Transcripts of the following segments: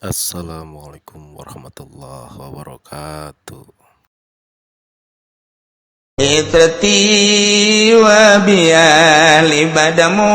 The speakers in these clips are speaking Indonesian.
Assalamualaikum warahmatullahi wabarakatuh. Itrati wa biyali badamu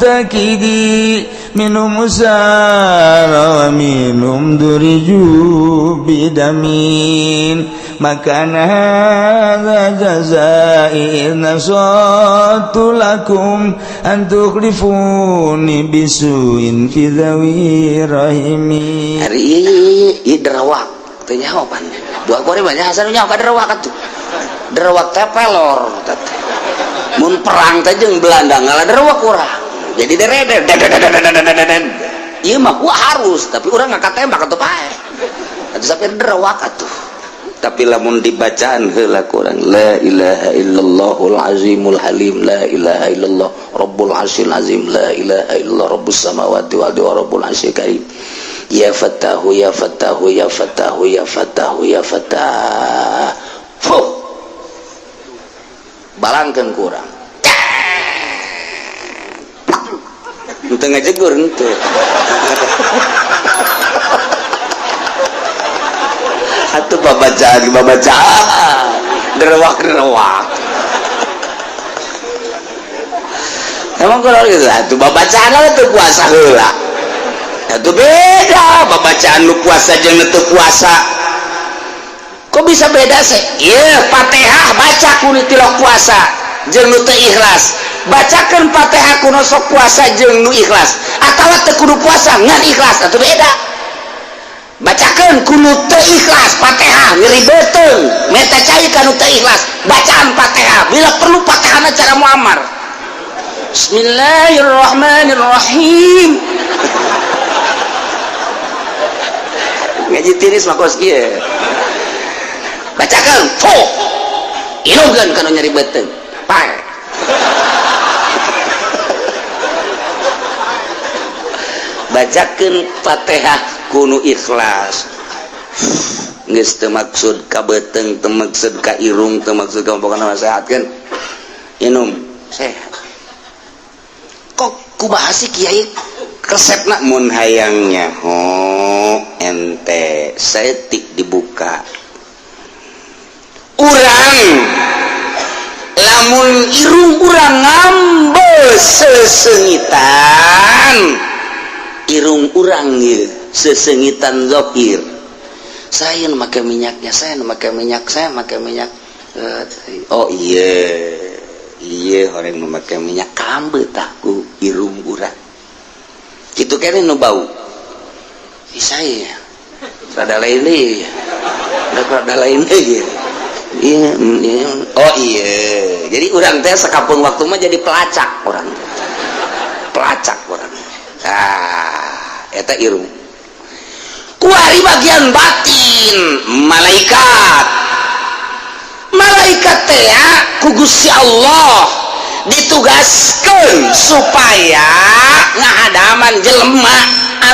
takidi minum usara wa minum duriju bidamin makana hadha jazai nasatu lakum antukrifuni bisuin fi dhawi rahimi hari ini derawak teh nyahopan dua kore banyak hasan nyaho ka derawak atuh derawak teh pelor mun perang teh jeung Belanda ngalah derawak urang jadi dereder ieu mah harus tapi urang ngakatembak atuh pae atuh sampai derawak atuh tapi lamun dibacaan heula ku urang la ilaha illallahul azimul halim la ilaha illallah rabbul arsyil azim la ilaha illallah rabbus samawati wal ardi wa rabbul arsyil karim ya fatahu ya fatahu ya fatahu ya fatahu ya fatah balangkeun kurang henteu ngajegur henteu atuh babacaan derewak emang kalau gitu atuh babacaan atuh puasa heula atuh beda babacaan nu puasa jeung teu puasa. Kok bisa beda sih? Iya, Fatihah baca kudu tilok puasa jeung nu teu ikhlas. Bacakeun Fatihah kudu sok puasa jeung nu ikhlas. Atawa teu kudu puasa ngan ikhlas, atuh beda. Bacakeun kudu teu ikhlas Fatihah ngiribeuteung, meta cai ka nu teu ikhlas. Bacaan Fatihah bila perlu Fatihahna cara muammar. Bismillahirrahmanirrahim. Ngaji tiris mah kos kieu. Bacakan fuh ilugan kana nyari beteng pae bacakeun Fatihah kudu ikhlas geus teu maksud ka beteng teu maksud ka irung teu maksud ka pokona nasehatkeun inum sehat kok kumaha sih kiai resepna mun hayangnya ente setik dibuka urang lamun irung urang ngambel sesengitan irung urang ieu sesengitan zahir saya nu make minyaknya saya make minyak oh iya orang nu make minyak kambeut aku irung urang kitu kene nu bau saya rada lain deui rada lain deui iya. Oh iya jadi orang teh sekampung waktu mah jadi pelacak orang eta irung kuari bagian batin malaikat teh ya ku Gusti Allah ditugaskeun supaya ngahadaman jelema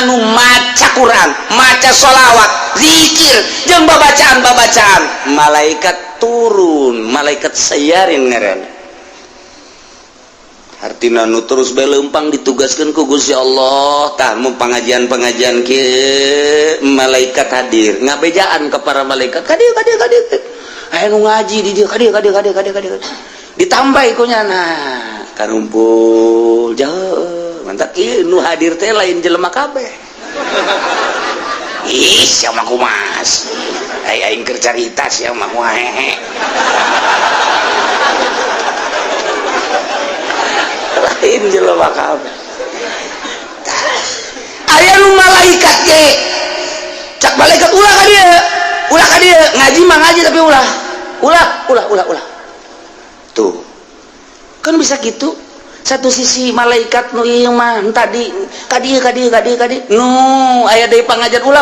anu maca Quran maca sholawat zikir jeung babacaan malaikat turun malaikat sayarin ngaran artina nu terus beleumpang ditugaskeun ku Gusti Allah tah mun pengajian kieu malaikat hadir ngabejaan ka para malaikat ka dieu aya nu ngaji di dieu ka dieu ditambah ikunyana karumpul jauh mantap ieu nu hadir teh lain jelema kabeh ih siapa kumas aing keur carita sia mah wae lain jelema kabeh aya nu malaikat ge cak malaikat ulah ka dieu ngaji mah ngaji tapi ulah tuh kan bisa gitu satu sisi malaikat nu ieu mah tadi kadi nu aya deui pangajian ulah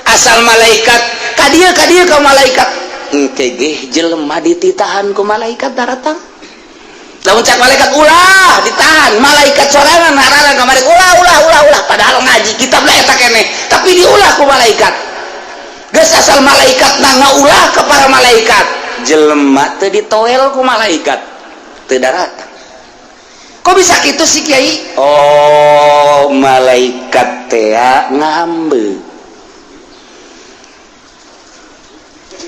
asal malaikat kadieu ka malaikat engke ge jelema dititahan ku malaikat daratang lamun cak malaikat ulah ditahan malaikat sorangan ngarana ka malaikat ulah padahal ngaji kitab lah eta keneh tapi diulah ku malaikat geus asal malaikat ngaulah ka para malaikat jelema teu ditoel ku malaikat teu daratang Kok bisa gitu sih Kiai? Oh, malaikat teh ngambe.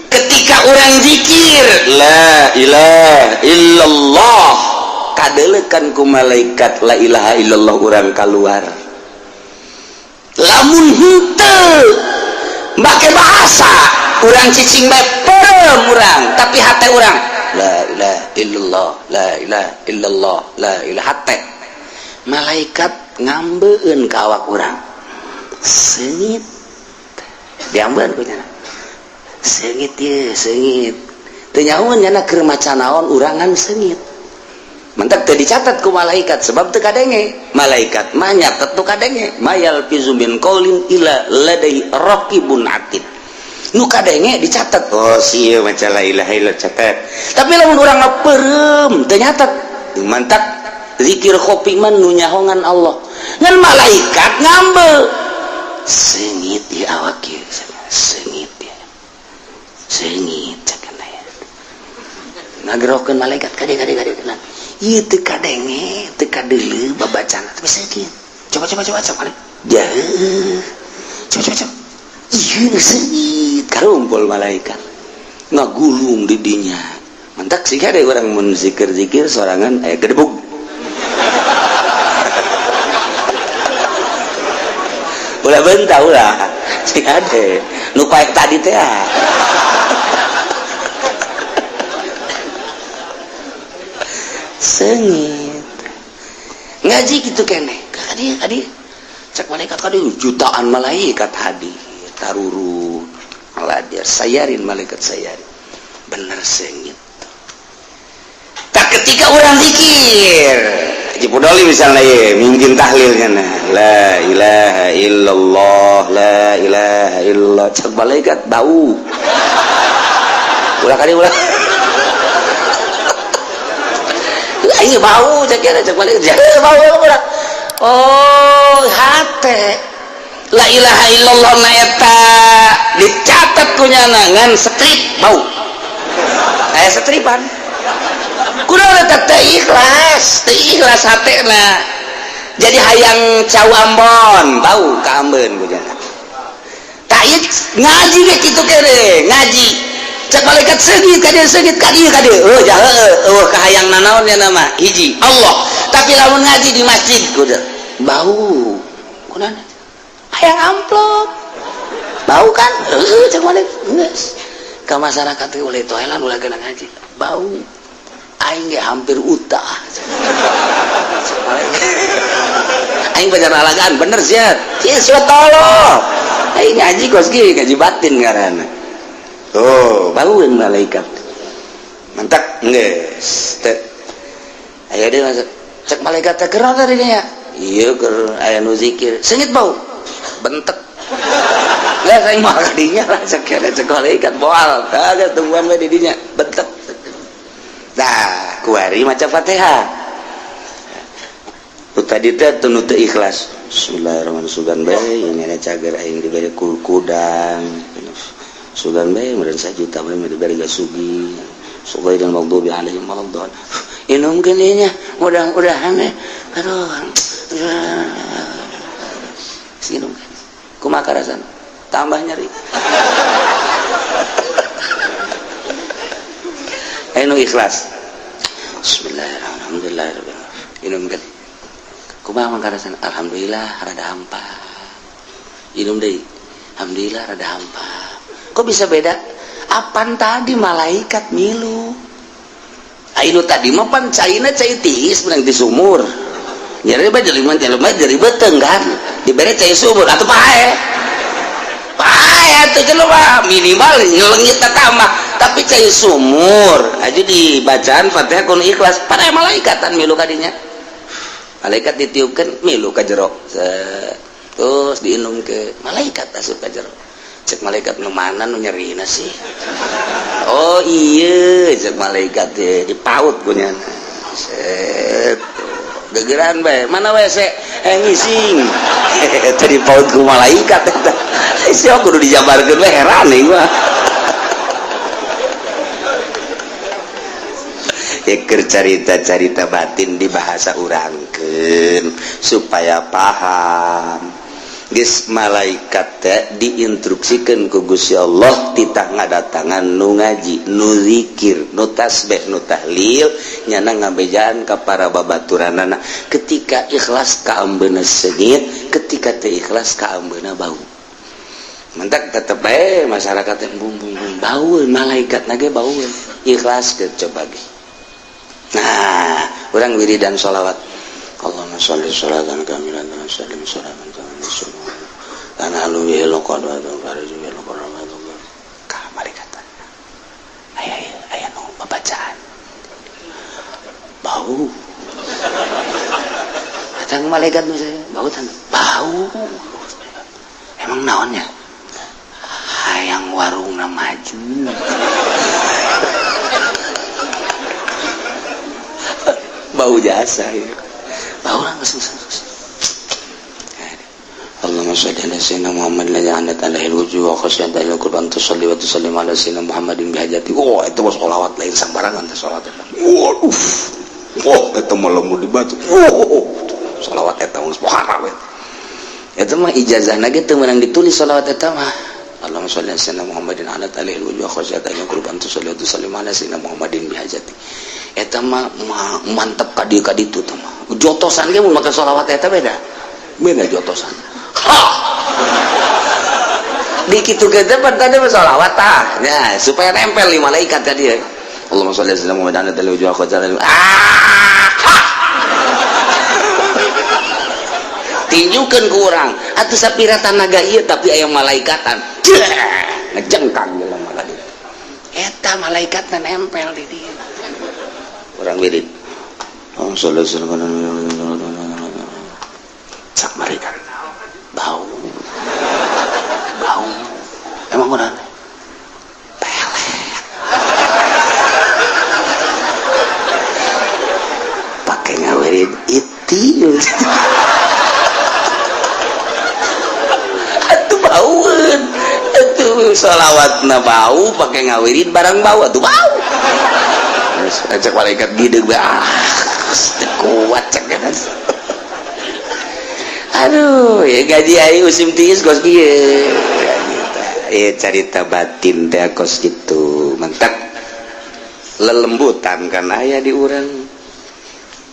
Ketika orang zikir la ilaha illallah, kadelekan ku malaikat la ilaha illallah orang keluar. Lamun henteu make bahasa orang cicing bae perem urang, tapi hate urang la ilaha illallah, la ilaha illallah, la ilaha hate. Malaikat ngambeun ka awak urang. Seungit. Diambeun ku nya. Seungit ye, seungit. Teu nyahoan nya keur maca naon urangan seungit. Mentek teu dicatat ku malaikat sebab teu kadenge. Malaikat mah nyatet teu kadenge. Mayal fizu min qaulin illa ladai raqibun atid. Nu kadenge dicatat. Oh sieu maca la ilaha illallah catat. Tapi lamun urang ngapeureum teu nyatet. Mentek zikir khofi man nu nyahongan Allah. Ngan malaikat ngambe. Seungit di awak ieu. Seungit ya. Seungit cakana ya. Ngagerokeun malaikat kade kenal. Ieu teu kadenge, teu kadeuleu babacana tapi sakit. Coba. Jauh. Coba. Ieu sakit. Karumpul malaikat. Ngagulung di dinya. Mentak sih ada orang mun zikir-zikir sorangan gedebug. Ulah bentah ulah. Sing ade. Nu paek tadi teh. Sengit ngaji gitu kene kadi cek malaikat kadi jutaan malaikat hadir taruru ngaladir sayarin malaikat sayarin bener sengit. Tak ketika orang zikir Haji Pudoli misalnya ya mungkin tahlilnya la ilaha illallah, la ilaha illallah, cek malaikat bau ulah kadi ulah ini bau cek balik bau orang. Oh hate la ilaha illallah na eta dicatat kunyana ngan strip bau aya stripan kunaon eta teh ikhlas hatena jadi hayang cau Ambon bau ka Ambeun kunyana tah ieu ngaji ge kitu kere ngaji cek malaikat segit kadieu oh jahe kahayang nanaon ya nama hiji Allah tapi lamun ngaji di masjid kudu bau kunaon hayang amplop bau kan cek malaikat geus ka masyarakat teh oleh toelan ulah geuna ngaji bau aing ge hampir utah cek malaikat aing bajar alagaan bener sia ieu tolong aing ngaji kos ge ngaji batin ngaranna. Oh, bauin malaikat. Mantak geus. Aya deui masuk. Cek malaikat teh keur tadi nya. Ieu keur aya nu zikir. Seungit bau. Bentek. Lah saing mah kadinya lah cek malaikat boal. Kagak tungguan we di dinya. Bentek. Nah, kuari maca Fatihah. Tadi teh teu teu ikhlas. Bismillahirrahmanirrahim. Sugan bae ini ada cager aing dibere kudang. Sugan bae meureun sajuta bae diberi gasugi sugai dan maghdubi alaihim waladdallin inum geunya mudah-mudahan aduh sinum kumaha karasan tambah nyeri anu ikhlas bismillahirrahmanirrahim inum geus kumaha karasan alhamdulillah rada hampa inum deui alhamdulillah rada hampa. Kok bisa beda? Apan tadi malaikat milu. Ainu tadi mah pan caina cai tiis menang di sumur. Jadi bajeliman jelema jadi beteng kan. Dibere cai sumur atuh pae. Pae atuh jelema minimal ngelengit tambah. Tapi cai sumur aja di bacaan Fatihah kun ikhlas pada malaikatan milu kadinya. Malaikat ditiupkeun milu ka jero. Terus diinum ke malaikat asup ka jero. Cek malaikat nu mana nu nyerina sih. Oh iya cek malaikat dipaut kunyana. Set gegeran bae mana WC ngising tadi paut ku malaikat eta sia kudu dijabarkeun we heran nih mah Iker carita-carita batin di bahasa urangkeun supaya paham. Geus malaikat teh diinstruksikan ku Gusti Allah titah ngadatangan nu ngaji, nu zikir, nu tasbih, nu tahlil nyana ngabejaan ka para babaturanana. Ketika ikhlas ka ambeuna seungit, ketika teu ikhlas ka ambeuna bau. Mentak tetep bae masyarakat teh bung baueun, malaikat nage baueun. Ikhlaskeun coba ge. Nah, urang wiridan sholawat. Allahumma sholli sholatan kamilan wa sallim salaman kamilan semua. Karena lu yelo qad wa faraju yelo qarabatu. Ka malaikat. Aya nu babacaan. Bau. Datang malaikat misalnya, bau tan. Bau. Emang naonnya? Hayang warungna maju. Bau jasa ya. Bau orang kesus. Allahumma shalli ala sayyidina Muhammad la ya'anat alaihi wujuh wa khasyata al Qur'an tusalli wa tusallim ala sayyidina Muhammadin bihajati. Oh, itu was sholawat lain sembarangan teh sholawat eta. Oh, eta mah lamun dibaca. Sholawat eta geus poha we. Eta mah ijazahna ge teu meunang ditulis sholawat eta mah. Allahumma shalli ala sayyidina Muhammadin ala alaihi wujuh wa khasyata al Qur'an tusalli wa tusallim ala sayyidina Muhammadin bihajati. Eta mah mantep ka ditu teh mah. Jotosan ge mun make sholawat eta beda jotosan. Di kitu ge teh tadi sholawat tah. Ya, supaya nempel di malaikat tadi. Allahumma shalli ala sayyidina Muhammadin ala alaihi wujuh wa khasyata. Tinjukeun ku urang, atuh sapira tanaga ieu tapi aya malaikatan. Ngejengkang dalam malaikat. Eta malaikatna nempel di dieu. Orang wirid. Sak malaikat. Bau. Emang urang pelet. Pakai ngawirid iti. Atuh baueun. Atuh sholawatna bau, pakai ngawirid barang bau atuh bau. Cek malaikat gideg kuat cek kan. Aduh, ya gaji ai usim tiis kos kieu. Carita batin teh kos kitu. Mantap. Lelembutan kan aya di urang.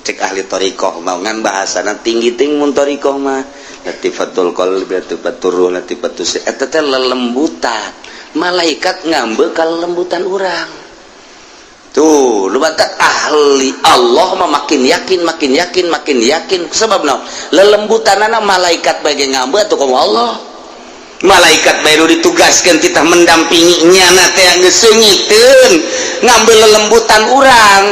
Cek ahli thariqah mau ngan bahasana tinggi-tinggi mun thariqah mah. Latifatul qalbi, latifatur ruh, latifatus. Eta teh lelembutan. Malaikat ngambe ka lelembutan urang. Tuh, lu batak ahli Allah mah makin yakin sebab naon? Lelembutanana malaikat bage ngambe atuh ka Allah. Malaikat bae ditugaskeun titah mendampingi nyana teh geus seungiteun ngambil lelembutan urang.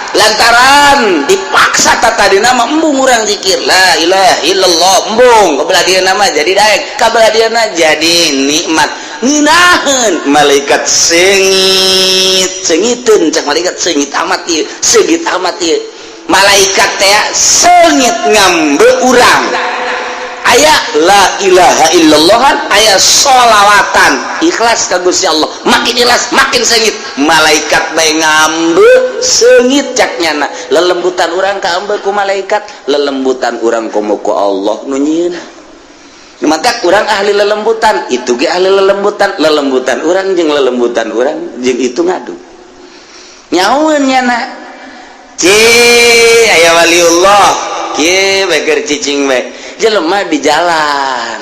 Lantaran dipaksa tadina mah embung urang zikir la ilaha illallah embung kabelah dia nama jadi daek kabelah dia jadi nikmat ngeunaheun malaikat seungiteun cak malaikat seungit amat ieu malaikat teh seungit ngambe urang aya la ilaha illallah aya sholawatan ikhlas ka Gusti Allah makin ikhlas makin seungit malaikat bae ngambe seungit caknyana lelembutan urang ka ambe ku malaikat lelembutan urang komo ku Allah nu nyieun maka urang ahli lelembutan itu ge ahli lelembutan urang jeung lelembutan urang jeung itu ngadu nyaeun nyana aya waliullah kieu bae cicing bae jelema di jalan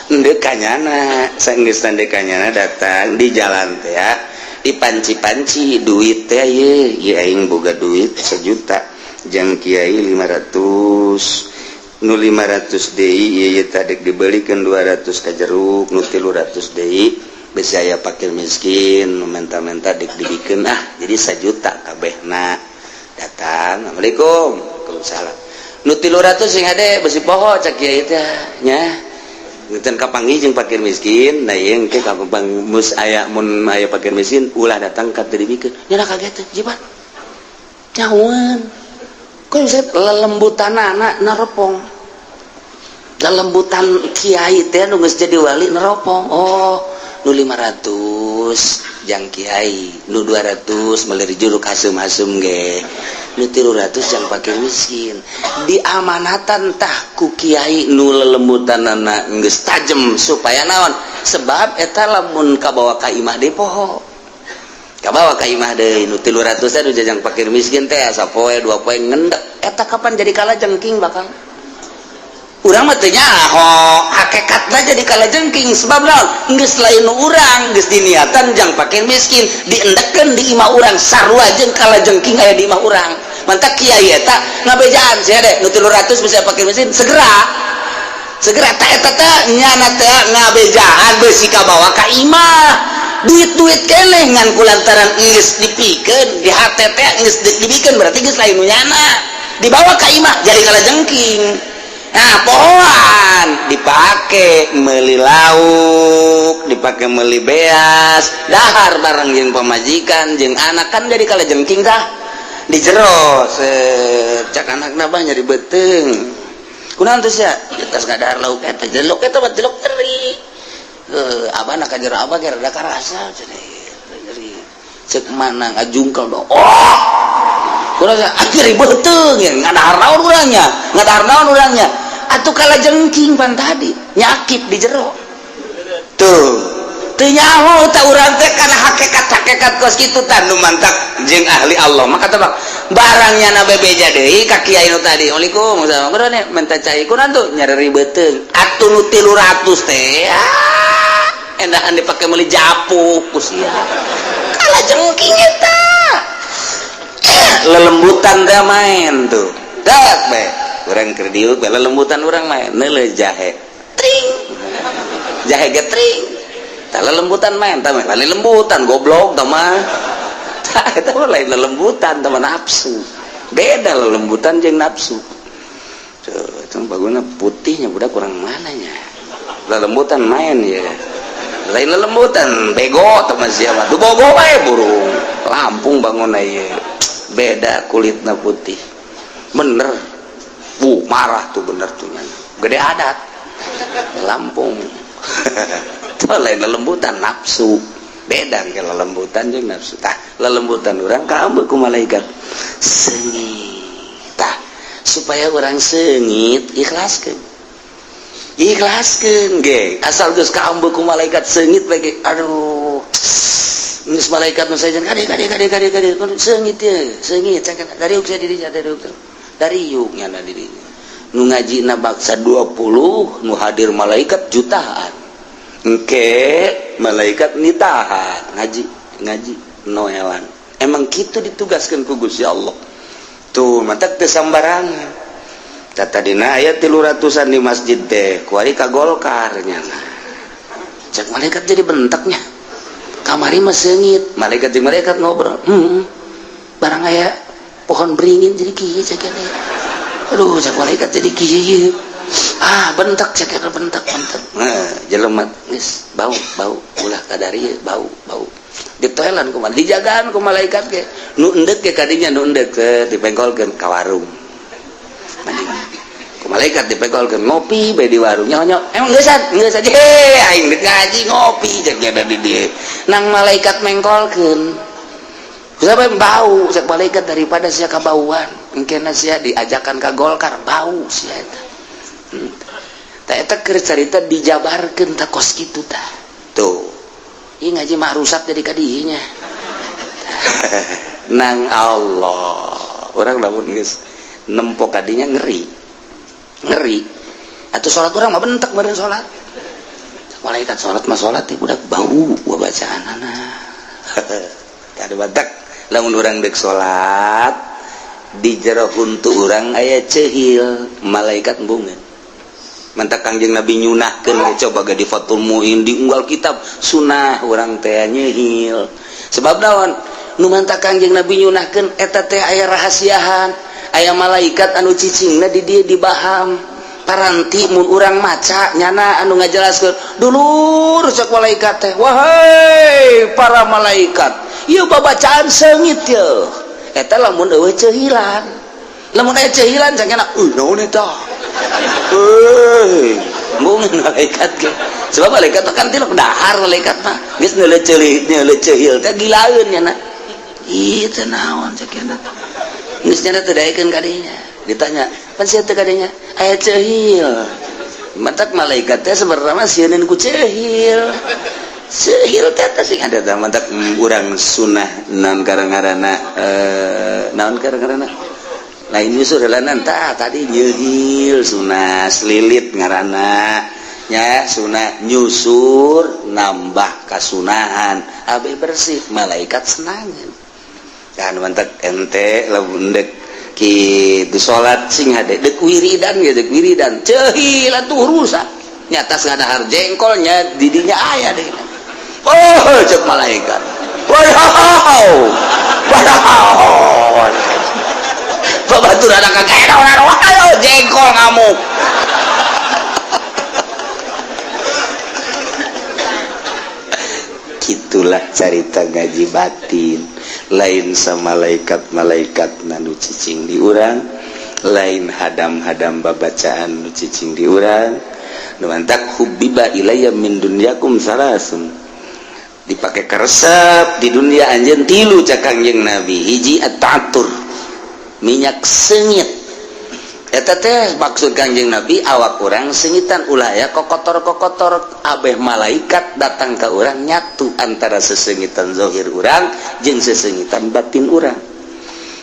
ndekanyana sanggeus ndekanyana datang di jalan teh ya dipanci-panci duit teh ye aing boga duit 1 juta jang kiai 500 nu 500 deui ieu tadek dibelikeun 200 ka jeruk nu 300 deui besi aya fakir miskin nu menta-menta dek dibikeun jadi 1 juta kabehna datang assalamualaikum waalaikumsalam nu 300 sing ade besi poho cak kieu teh nya ngeuteun kapanggih jeung fakir miskin da ieu engke kapanggih mus aya mun aya fakir miskin ulah datang ka teu dibikeun nya kaget jibat nyaeun kun lelembutanana neropong lelembutan kiai teh nu geus jadi wali neropong oh nu 500 jang kiai, nu 200 meuli juruk asum-asum ge, nu 300 jang fakir miskin. Diamanatan tah ku kiai nu lelembutanana geus tajem supaya naon? Sebab eta lamun kabawa ka imah deui poho. Kabawa ka imah deui nu 300 nu jajang fakir miskin teh sapoe 2 poe ngendek. Eta kapan jadi kalajengking bakal? Urang mah teu nyaho hakikatna jadi kalajengking sebab naon geus lain urang geus diniatan jang fakir miskin diendekeun di imah urang sarua jeung kalajengking aya di imah urang mantak kiai eta ngabejaan sia deh nu 300 bisa fakir miskin segera ta eta teh nyana teh ngabejaan beusi kabawa ka imah duit-duit keneh ngan kulantaran geus dipikeun di hate teh geus dipikeun berarti geus lain nu nyana dibawa ka imah jadi kalajengking. Nah, pohoan dipake meuli lauk, dipake meuli beas, dahar bareng jeung pamajikan jeung anak kan jadi kalajengking tah. Di jero cak anakna bah nyari beuteung. Kunaon teh sia? Geus ngadahar lauk eta jelok eta mah jelok teri. Abana ka jero abah ge rada karasa cenah. Cek mana ngajungkel dong. Oh. Kurang akhir beuteung ya ngadahar naon urangnya. Atuh kalajengking pan tadi nyakit di jero tuh teu nyaho ta urang teh kana hakikat kos kitu tah nu mantak jeung ahli Allah maka teh barangnya na bebeja deui ka kiai nu tadi. Waalaikumsalam kunaon menta cai kunaon tuh nyari beuteung atuh nu 300 teh endahan dipake meuli japu ku sia kalajengking eta lelembutan teh main tuh dak bae urang keur diuk lelembutan urang main neuleuh jahe tring jahe getring tah lelembutan main tah mah lain lembutan goblok tah mah tah eta mah lain lelembutan tah nafsu beda lelembutan jeung nafsu tuh itu baguna putihnya budak kurang mananya lelembutan main ya lain lelembutan bego tah mah sia mah du bogo bae burung Lampung bangun ieu beda kulitna putih bener marah tuh bener tuh gede adat Lampung tuh lain lelembutan nafsu beda ke lelembutan jeung nafsu tah lelembutan urang kaambeuk ku malaikat seungit tah supaya urang seungit ikhlaskeun ge asal geus kaambeuk ku malaikat seungit bage aduh geus malaikat nu saejeun kade seungit ye seungit dariuk saya diri dariuk nyana dirinya nu ngajina baksa 20 nu hadir malaikat jutaan engke malaikat nitahan ngaji noelan emang kitu ditugaskeun ku Gusti Allah tuh mantak teu sambarangan tata dina aya 300-an di masjid teh kuari ka Golkar nyana cek malaikat jadi benteknya kamari mah seungit malaikat jeung malaikat ngobrol barang aya pohon beringin jadi kieu cek kene aduh cek malaikat jadi kieu bentek cek bentek jelema geus bau ulah kadari bau ditoelan kumaha dijagaan ku malaikat ge nu endek ge kadinya nu endek dipengkolkeun ka warung ku malaikat dipengkolkeun ngopi bae di warung nyonyo emang geus aja aing deuk ngaji ngopi cek nya di dieu nang malaikat mengkolkeun sampai bau cek malaikat daripada sia kabauan engkena sia diajakan ka Golkar bau sia eta tah eta keur carita dijabarkeun tah kos kitu tah tuh ieu ngaji mah rusak jadi kadinya nang Allah urang lamun geus nempo kadinya ngeri atuh salat urang mah bentek bareng salat malaikat salat mah salat teh budak bau bacaanana kada badak lamun urang deuk salat di jero huntu urang aya cehil malaikat embungeun mantak Kangjeng Nabi nyunahkeun coba ge di Fathul Muin di unggal kitab sunah urang teh nyehil sebab naon nu mantak Kangjeng Nabi nyunahkeun eta teh aya rahasiahan aya malaikat anu cicingna di dieu dibaham paranti mun urang maca nyana anu ngajelaskeun dulur cek malaikat teh wahai para malaikat ieu babacaan seungit teu eta lamun eueuh cehilan lamun aya cehilan cangkena naon eta tanggung malaikat ge. Sebab malaikat kan tilok dahar malaikat mah. Geus neuleuleuh teh gilaeun nya na. Ieu teh naon cek eta. Geus nya teh daekeun ka dinya. Ditanya, "Pan sia teh ka dinya?" "Aya ceuhil." Matak malaikat teh sebenarnya mah sieun ku ceuhil. Ceuhil teh sing ada teh matak urang sunah naon ngaranna naon ngaranna lain nyusur helanan tadi nyeuhil sunah lilit ngaranna nya sunah nyusur nambah kasunahan abeh bersih malaikat senangan kan mantak ente lamun dek kitu salat sing hade dek wiridan ge dek wiridan ceuhil atuh rusak nyata ngadahar jengkolnya didinya aya deui oh cek malaikat wow batur ada kagak orang ayo jengkol ngamuk gitulah cerita ngaji batin lain sama malaikat nu cicing di urang lain hadam-hadam babacaan nu cicing di urang nu mantak hubbiba ilayya min dunyakum salasun dipakai keresep di dunia anjeun tilu cak Kangjeng Nabi hiji at-ta'attur minyak sengit eta teh maksud Kangjeng Nabi awak urang sengitan ulah aya kokotor-kokotor abeh malaikat datang ke urang nyatu antara sesengitan zahir urang jeung sesengitan batin urang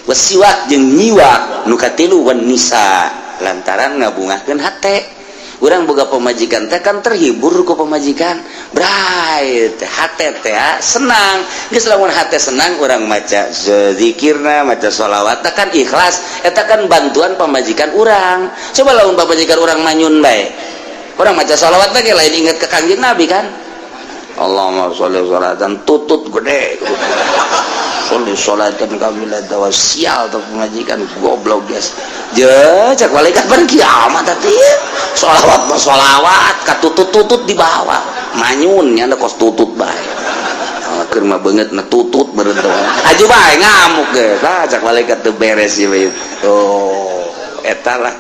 wasiwak jeung nyiwak nu katilu wan nisa lantaran ngabungahkeun hate urang boga pemajikan teh kan terhibur ku pemajikan bright hate teh senang geus lamun hate senang urang maca zikirna maca sholawat kan ikhlas eta kan bantuan pemajikan urang coba lamun pemajikan urang manyun bae urang maca sholawat teh lain inget ke Kangjeng Nabi kan Allahumma sholli sholatan tutut gede sholli sholatan kamilatan wasial atau pemajikan goblok guys je cak malaikat ban kiamat tadi sholawat mah sholawat katutut-tutut di bawah manyun nya kos tutut bae keur mah beungeut na tutut beureun aju bae ngamuk ge cak malaikat teu beres ieu oh eta lah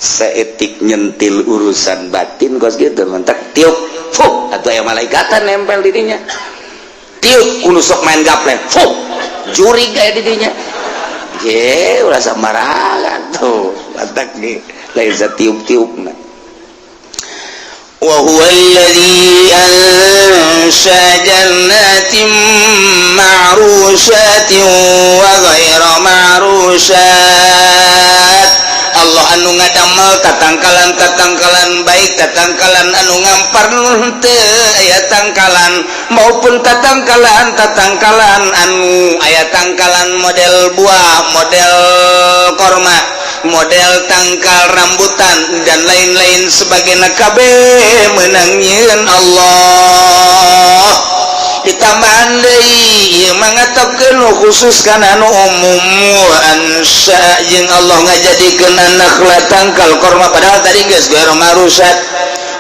seetik nyentil urusan batin kos gitu mentak tiup fuh atuh aya malaikatan nempel di dinya tiup kudu sok main gaplek fuh jurig aya di dinya ye ulah samaragan tuh mentak ge lain sa tiup-tiupna wa huwa alladzi ansha jannatin ma'rushatin wa ghayra ma'rushat Allah anu ngadamel tatangkalan baik tatangkalan anu ngampar teu aya tangkalan maupun tatangkalan anu aya tangkalan model buah model korma model tangkal rambutan dan lain-lain sebagainya kabeh meunang nyieun Allah ditambahan deui ieu mangatapkeun khusus kana anu umum ansya jeung Allah ngajadikeun anak tangkal korma padahal tadi geus gair marusat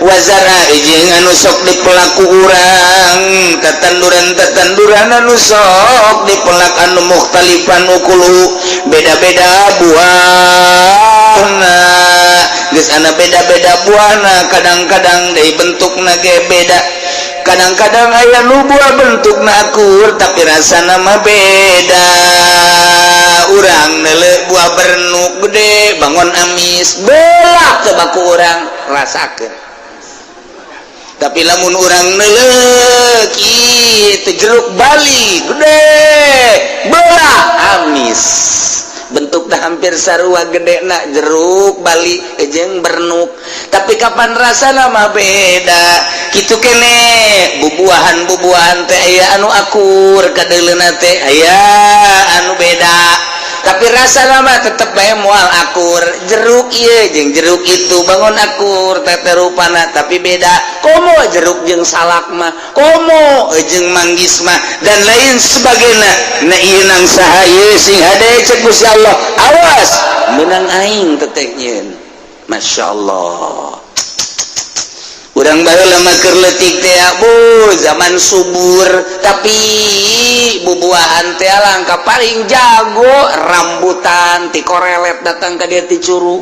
wazara jeung anu sok dipelaku urang tetanduran anu sok dipelak anu mukhtalifan ukulu beda-beda buahna geus ana beda-beda buahna kadang-kadang deui bentukna ge beda kadang-kadang aya nu buah bentukna akur tapi rasana mah beda urang neuleuh buah bernuk gede bangun amis belah teu baku urang rasakeun tapi lamun urang neuleuh kitu jeruk bali gede belah amis bentuknya hampir sarua gede nak jeruk bali jeung bernuk tapi kapan rasana mah beda kitu kene bubuahan teh aya anu akur kadeuleuna teh aya anu beda tapi rasana mah tetep bae moal akur jeruk ieu jeung jeruk itu bangun akur teh rupana tapi beda komo jeruk jeung salak mah komo jeung manggis mah dan lain sebagainya na ieu nang saha ieu sing hade cek Gusti Allah awas menang aing teteh nyieun masyaallah urang baheula mah keur leutik teh bu zaman subur tapi bubuahan teh langka paling jago rambutan ti korelet datang ka dieu ti curug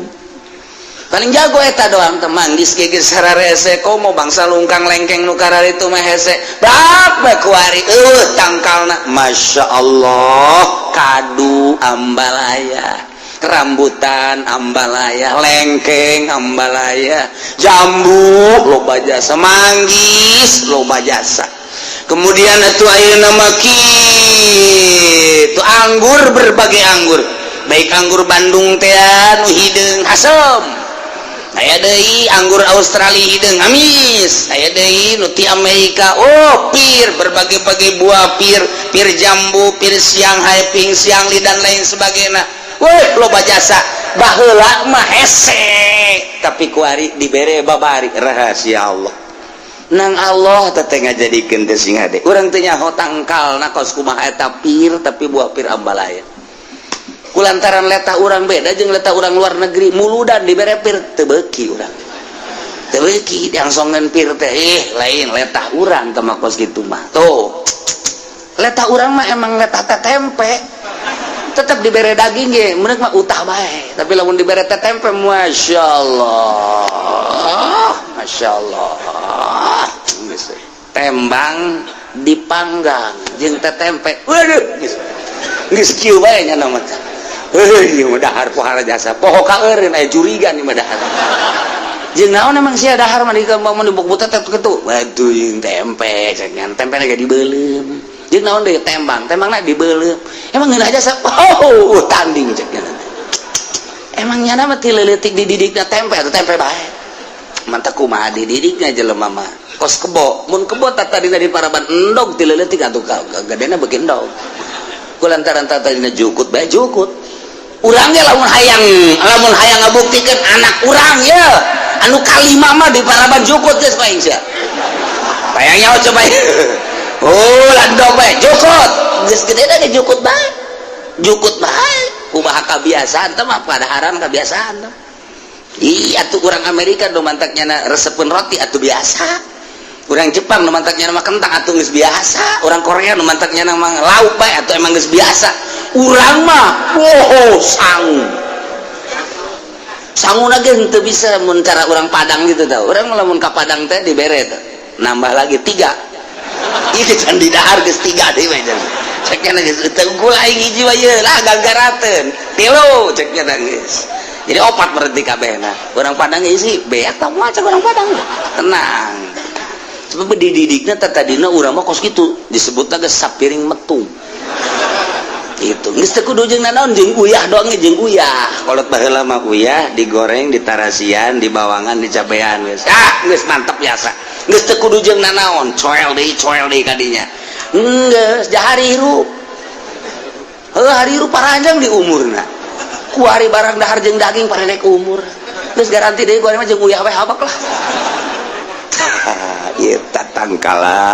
paling jago eta doang temanggis gigis sararese komo bangsa lungkang lengkeng nu karar itu mah hese bak kuari tangkalna masya Allah kadu ambalaya rambutan ambalaya lengkeng ambalaya jambu loba jasa manggis loba jasa kemudian atuh ayeuna mah kitu anggur berbagai anggur baik anggur Bandung teh nu hideung asem aya deui anggur Australia hideung amis aya deui nu ti Amerika pir berbagai-bagai buah pir jambu pir Shanghai ping siangli dan lain sebagainya woi loba jasa baheula mah hese tapi kuari dibere babari rahasia Allah nang Allah teteh ngajadikeun teh sing hade urang teh nyaho tangkalna kos kumaha eta pir tapi buah pir ambalaya kulantaran letah urang beda jeung letah urang luar negeri muludan dibere pir teu beuki urang teu beuki diangsongan pir teh lain letah urang teh mah kos kitu mah tuh letah urang mah emang letah teh tempe tetap dibere daging ge meunang mah utah bae tapi lamun dibere teh tempe masyaallah tembang dipanggang jeung teh tempe waduh geus kieu bae nya nama teh ieu dahar pohara jasa poho ka eureun aya jurigan ieu dahar jeung naon emang sia dahar mah dikembang dibuk teh kitu waduh jeung tempe cenah tempena ge dibeulem jeung naon deui tembangna dibeulem emang ngeunah jasa tanding cenah emang nyana mah ti leuletik dididikna tempe atuh tempe bae mantap kumaha dididikna jelema mah kos kebo mun kebo tadina di paraban endog ti leuletik atuh gadena beuki endog kulantaran tadina jukut bae jukut urang ge lamun hayang ngabuktikeun anak urang ya anu kalima mah di paraban jukut geus paing sia bayang nyaho coba landog bae jukut geus gedena ge jukut bae kumaha kabiasaan teh mah padaharan kabiasaan teh atuh urang Amerika nu mantaknya resepeun roti atuh biasa urang Jepang nu mantaknya mah kentang atuh geus biasa urang Korea nu mantaknya mah lauk bae atuh emang geus biasa urang mah sanguna ge henteu bisa mun cara urang Padang gitu tau urang lamun ka Padang teh dibere teh nambah lagi 3 ieu can di dahar geus 3 deui we cekna geus teu gula aing hiji wae lah gagarateun 3 cekna geus jadi 4 berarti kabehna urang Padang isi beak tah moal cek urang Padang tenang sebab dididikna tadina urang mah kos kitu disebutna geus sapiring metung itu geus teu kudu jeung nanaon jeung uyah doang jeung uyah kolot baheula mah uyah digoreng ditarasian dibawangan dicabean geus geus mantep biasa geus teu kudu jeung nanaon coel deui kadinya geus jahari hirup hari hirup paranjang di umurna ku hari barang dahar jeung daging parelek umur geus garanti deui ku mah jeung uyah we habak lah ieu tatangkala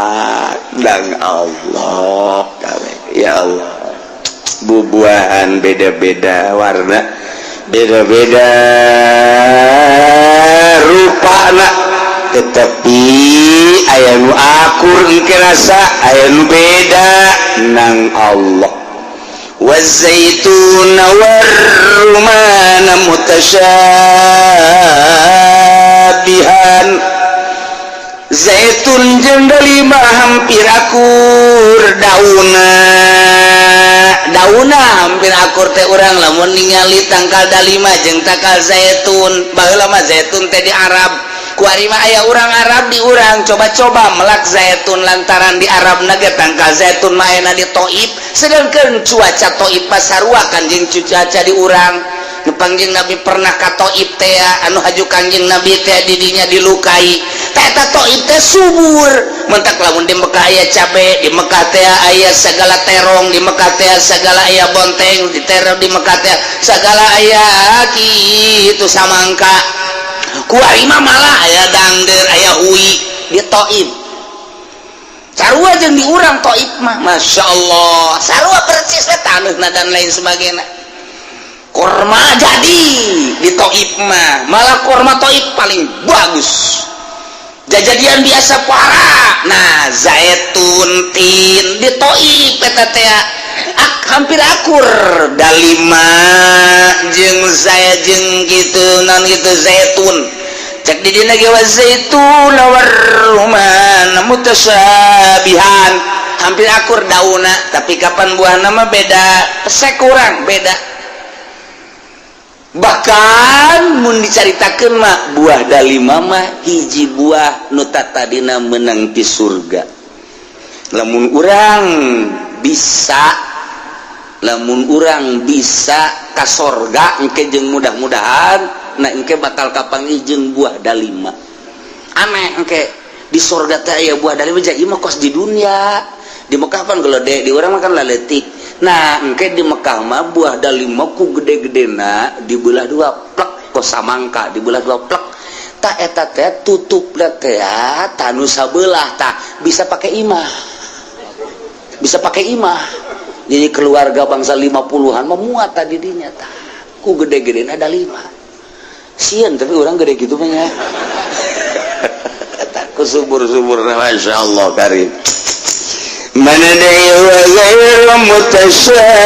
dang Allah ya Allah bubuahan beda-beda warna beda-beda rupana tetapi aya nu akur engke rasa aya nu beda nang Allah wazaituna warrumana mutasyabihan zaitun jeung dalima hampir akur dauna hampir akur teh urang lamun ningali tangkal dalima jeung tangkal zaitun baheula mah zaitun teh di Arab ku ari mah aya urang Arab di urang coba-coba melak zaitun lantaran di Arab na ge tangkal zaitun mah aya di Taif sedangkeun cuaca Taif pasarua kanjing cuaca di urang Kanjeng Nabi pernah ka Taif teh anu haju Kanjeng Nabi teh didinya dilukai eta Taif teh subur mentak lamun di Mekah aya cabe di Mekah teh aya sagala terong di Mekah teh sagala aya bonteng di terong di Mekah teh sagala aya kitu samangka ku ari mah malah aya dangdeur aya hui di Taif sarua jeung di urang Taif mah masyaallah sarua persis we taneuhna dan lain sebagainya korma jadi di Taif mah malah korma Taif paling bagus jajadian biasa para nah zaitun tin di Taif eta teh hampir akur dalima jeung saya jeung gitu non gitu zaitun cek di dina ge wa zaitun warruman mutasyabihan hampir akur dauna tapi kapan buahna mah beda pesek kurang beda bahkan mun dicaritakeun mah buah dalima mah hiji buah nu tatadina menang di surga lamun urang bisa ka sorga engke jeung mudah-mudahan na engke bakal kapanggih jeung buah dalima aneh engke di sorga teh aya buah dalima jadi mah kos di dunia di Mekah pan gelede di urang makan laletik nah engke di Mekah mah buah dalima ku gede-gedena dibelah dua plek kos samangka dibelah dua plek tak eta teh tutup teh tanu sabelah tak bisa pakai imah jadi keluarga bangsa 50-an memuat tadi dinya tak ku gede-gede ada 5 sian tapi orang gede gitu mah ya ku subur-subur masya Allah karim mana deui wa ghairu mutasyabih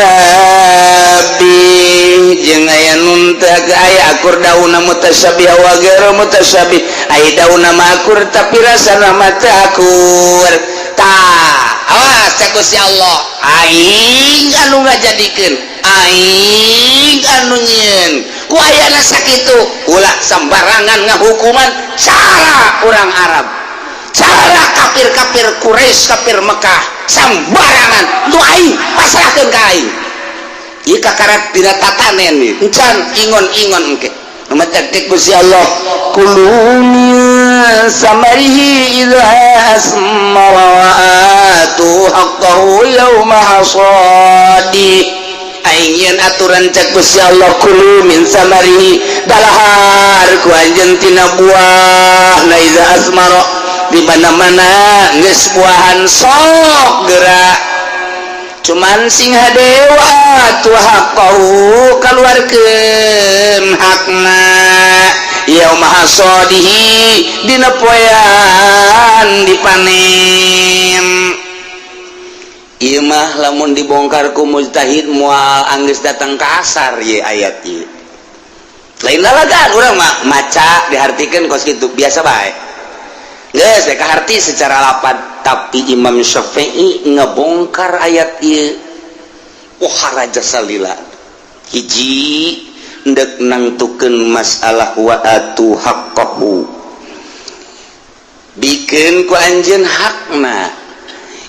jeung aya nun teh aya akur dauna mutasyabih wa ghairu mutasyabih aya dauna mah akur tapi rasana mah teu akur tah awas cek Gusti Allah aing anu ngajadikeun aing anu nyieun ku ayana sakitu ulah sembarangan ngahukuman cara orang Arab cara kafir-kafir Quraisy kafir Mekah sembarangan tu aing pasrahkeun ka aing ieu kakarat dina tatanen ieu encan ingon-ingon engke mata tek Gusti Allah kulun samarihi idza asmara wa atu haqqahu yawma hasadi aingin aturan cek Gusti Allah kulu min samarihi dalahar ku anjeun tina buah na idza asmara di mana-mana geus buahan sok geura cuman sing hadewa tu haqqahu kaluarkeun hakna yauma hasadihi dina poean dipanen ieu mah lamun dibongkar ku mujtahid moal anggeus datang ka asar ye ayat ieu lain lalagan urang mah maca dihartikeun kos kitu biasa bae geus dek harti secara lapan tapi Imam Syafi'i ngebongkar ayat ieu haraja salila hiji ndek nangtukeun masalah wa atu haqqahu bikeun ku anjeun hakna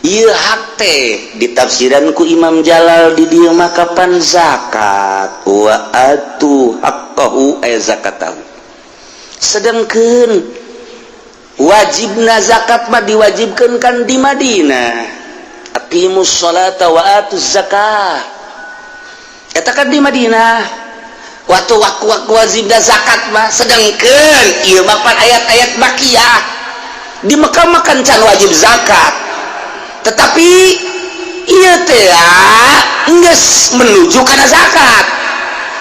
ieu hak teh ditafsiran ku Imam Jalal di dieu mah kapan zakat wa atu haqqahu ay zakatahu sedengkeun wajibna zakat mah diwajibkeun kan di Madinah aqimus sholata wa atuz zakah eta kan di Madinah waktu wajibna zakat mah sedengkeun ieu mah pan ayat-ayat makiyah di Mekah mah kan can wajib zakat tetapi ieu teh geus menuju kana zakat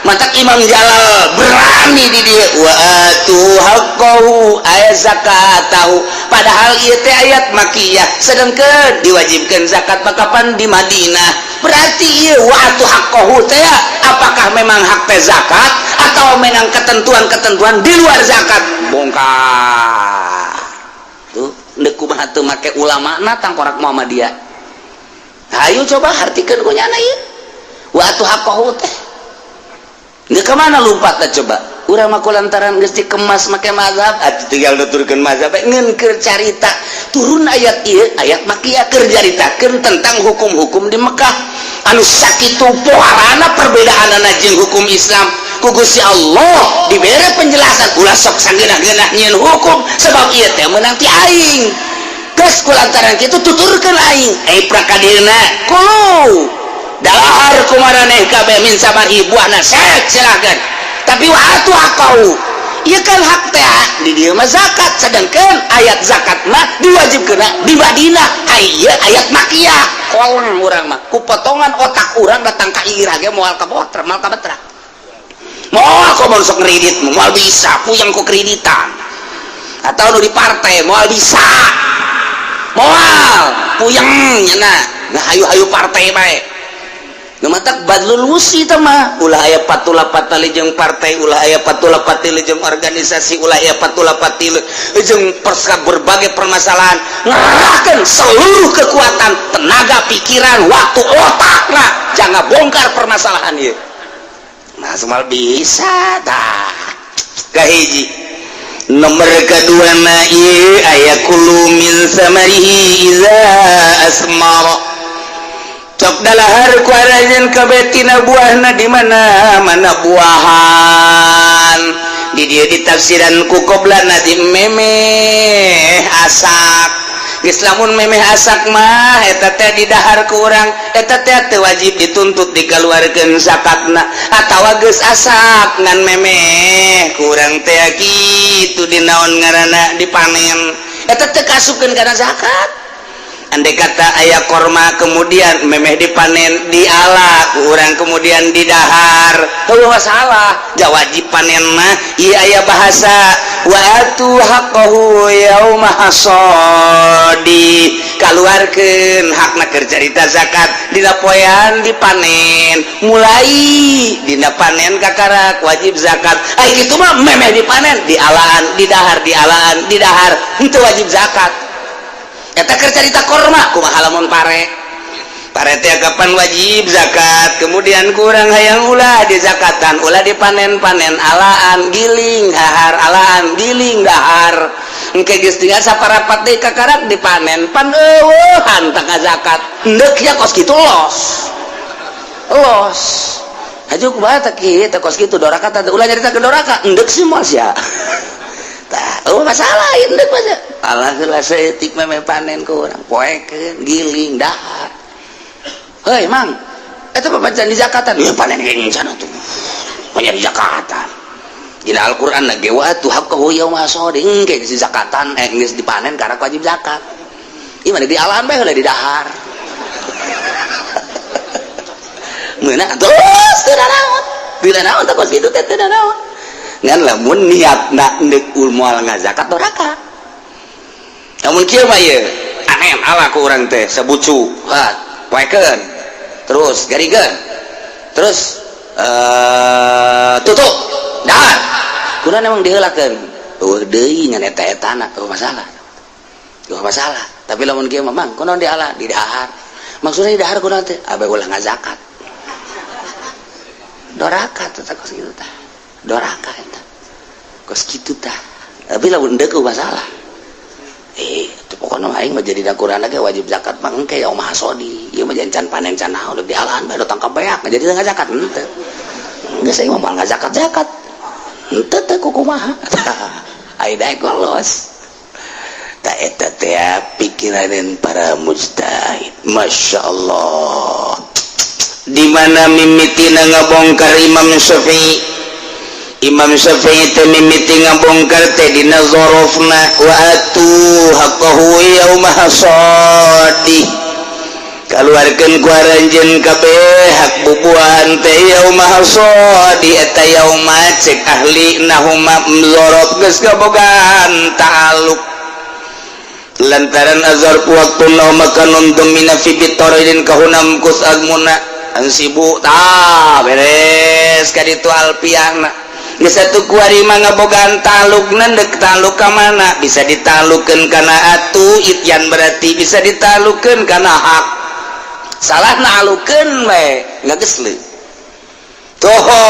mantak Imam Jalal berani di dia wa atu haqqahu ayat zakat tahu padahal ieu teh ayat makiyah sedangkeun diwajibkeun zakat kapan di Madinah berarti ieu wa atu haqqahu teh apakah memang hak teh zakat atau memang ketentuan-ketentuan di luar zakat bongkar tuh deuk kumaha teu make ulama na tangkorak Muhammadiyah ayo coba hartikeun ku nyana ieu wa atu haqqahu teh nggak kemana lompatnya coba urang mah kulantaran geus dikemas make mazhab atuh tinggal nuturkeun mazhab ngeun keur carita turun ayat ieu ayat makiyah keur caritakeun tentang hukum-hukum di Mekah anu sakitu poharana perbedaanana jeung hukum Islam ku Gusti Allah dibere penjelasan ulah sok sangeunah-geunah nyieun hukum sebab ieu teh meunang ti aing geus kulantaran kitu tuturkeun aing prakadina kulo dalahar kumaraneh kabeh min samari buahna sek silakan tapi wa atu haqqahu ieu kan hak teh di dieu mah zakat sedangkeun ayat zakat mah diwajibkeun di Madinah aya ayat makiyah kolong urang mah ku potongan otak urang datang ka irah ge moal ka botra moal ka betra moal komo sok kredit moal bisa puyang ku kreditan atau nu di partai moal bisa moal puyang nya nah hayu-hayu partai bae matak badlul wusi mah ulah aya patula patali jeung partai, ulah aya patula patili jeung organisasi, ulah aya patula patili jeung berbagai permasalahan, ngerahkeun seluruh kekuatan, tenaga, pikiran, waktu, otakna jangan bongkar permasalahan ieu. Nah semal bisa tah. Kahiji nomor kedua na ieu aya kulu min samarihi iza asmara, cok dalahar ku arajeun ka betina buahna di mana buahan di dieu ditafsiran ku qoblana di memeh asak. Geus lamun memeh asak mah eta teh didahar ku urang, eta teh teu wajib dituntut dikaluarkeun zakatna, atawa geus asak ngan memeh ku urang teh kitu dinaon ngaranna dipanen, eta teh kasupkeun kana zakat. Andai kata ayah korma kemudian memeh dipanen diala kurang kemudian didahar tuh masalah jawajib panen mah iya ayah bahasa wa atu haqqahu yauma hasadi, kaluarkeun hakna keur carita zakat dina poean dipanen, mulai dina panen kakarak wajib zakat. Ai kitu mah memeh dipanen dialaan didahar dialaan didahar henteu wajib zakat. Eta keur carita korma kumaha lamun pare teh kapan wajib zakat, kemudian kurang hayang ulah di zakatan, ulah dipanen-panen alaan giling dahar alaan giling dahar engke geus tinggal saparapat deui kakarak dipanen pan eueuhan tang zakat endek ya kos kitu los hajuk kumaha teh kieu teh kos kitu doraka teh ulah nyaritakeun doraka endek sih moal sia tah masalah endek mah Allah geus etik memeh panen ku urang poekeun giling dahar. Heuy mang eta papacan di zakatan ya panen geuning cenah tuh nya di zakatan dina Al-Qur'an ge wa tu haqqahu yauma hasadi engke di zakatan geus dipanen karena wajib zakat ieu mah di alaan bae heula di dahar meunang terus teu naon teh kos kitu teh teu naon ngan lamun niatna endek moal ngazakat doraka. Namun kieu mah ieu anem ala ku urang teh sabucu poekeun terus garikeun terus tutup dahar kunaon emang diheulakeun eueuh deui ngan eta-etana eueuh masalah tapi lamun kieu mah mang kunaon diala di dahar maksudna di dahar kunaon teh abe ulah ngazakat doraka teh kos kitu tah doraka eta kos kitu tah tapi lamun endeu masalah pokoknya aing mah jadi dakuran lagi wajib zakat mah engke yaum hasodi ieu mah can panen can naon di alaan bae tangkap beak jadi teu zakat henteu geus aing mah moal zakat henteu teh kumaha ai daek golos ta eta teh pikiran para mujtahid masyaallah di mana mimitina ngabongkar Imam Syafi'i teh mimiti ngabongkar teh dina zorofna wa atu haqqahu yauma hasadi, kaluarkeun ku aranjeun kabeh hak bubuhan teh yauma hasadi eta yauma cek ahli nahuma zorof geus kabogaan ta'alluq lantaran azhar waktu maka nundum mina fi bitoridin kahunam kus agmuna ansibu tah beres kaditu alpiahna geus atuh kuarima ngabogaan taluk nendek taluk ka mana bisa ditalukeun kana atu ityan berarti bisa ditalukeun kana hak salah nalukeun we ngageusleun toho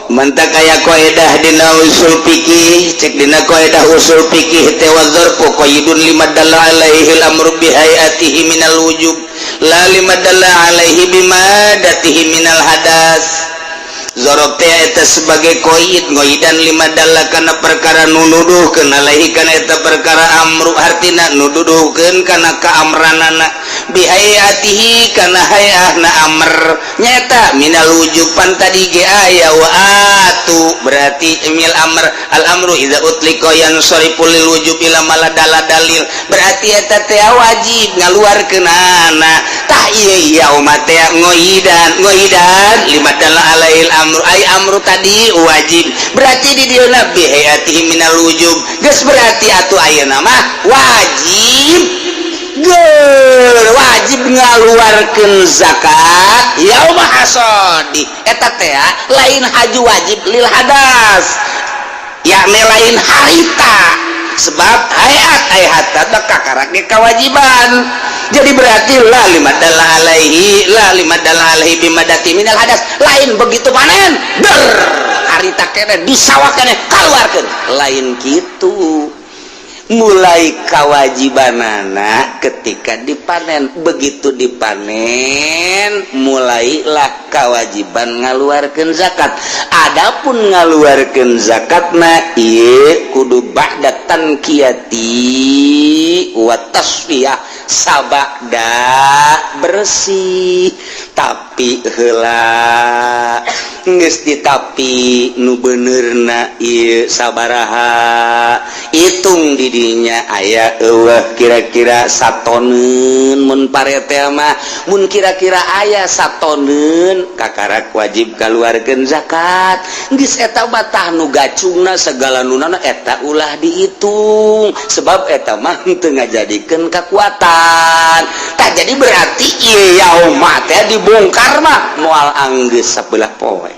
mantak aya kaidah dina usul fikih cek dina kaidah usul fikih teh wazarfu qaidun limadalla alaihi al-amru bihayatihi minal wujub la limadalla alaihi bimadatihi minal hadas. Zorok teh eta sebagai koid ngoidan limadalla kana perkara nunuduhkeun alaihi kana eta perkara amru artina nududuhkeun kana kaamranana bihayatihi kana hayahna amr nyata minal wujuban tadi ge aya wa atu berarti emil amr al amru idza utlika yansariful lil wujub ila maladalla dalil berarti eta teh wajib ngaluarkeunana tah ieu ya umat teh ngoidan limadalla alail amru ay amru tadi wajib berarti di dieu nabi hayatihi minal wujub geus berarti atuh ayeuna mah wajib wajib ngaluarkeun zakat yauma hasadi eta teh lain haji wajib lil hadas yakni lain harita sebab hayat ada kakarak di kewajiban. Jadi berarti la limadalla alaihi bimadati minal hadas lain begitu panen harita kene disawakane kaluarkeun lain kitu. Mulai kewajibanana ketika dipanen, begitu dipanen mulailah kewajiban ngaluarkeun zakat. Adapun ngaluarkeun zakatna ieu kudu ba'da tankiyati wa tasfiyah sabada bersih. Tapi heula geus ditapi nu benerna ieu sabaraha hitung di dinya aya eueuh kira-kira satoneun mun parete mah mun kira-kira aya satoneun kakarak wajib kaluarkeun zakat geus eta batah nu gacungna segala nunana eta ulah dihitung sebab eta mah teu ngajadikeun kakuatan. Tah jadi berarti ieu yaumah teh dibongkar mah moal anggeus sabelah poe.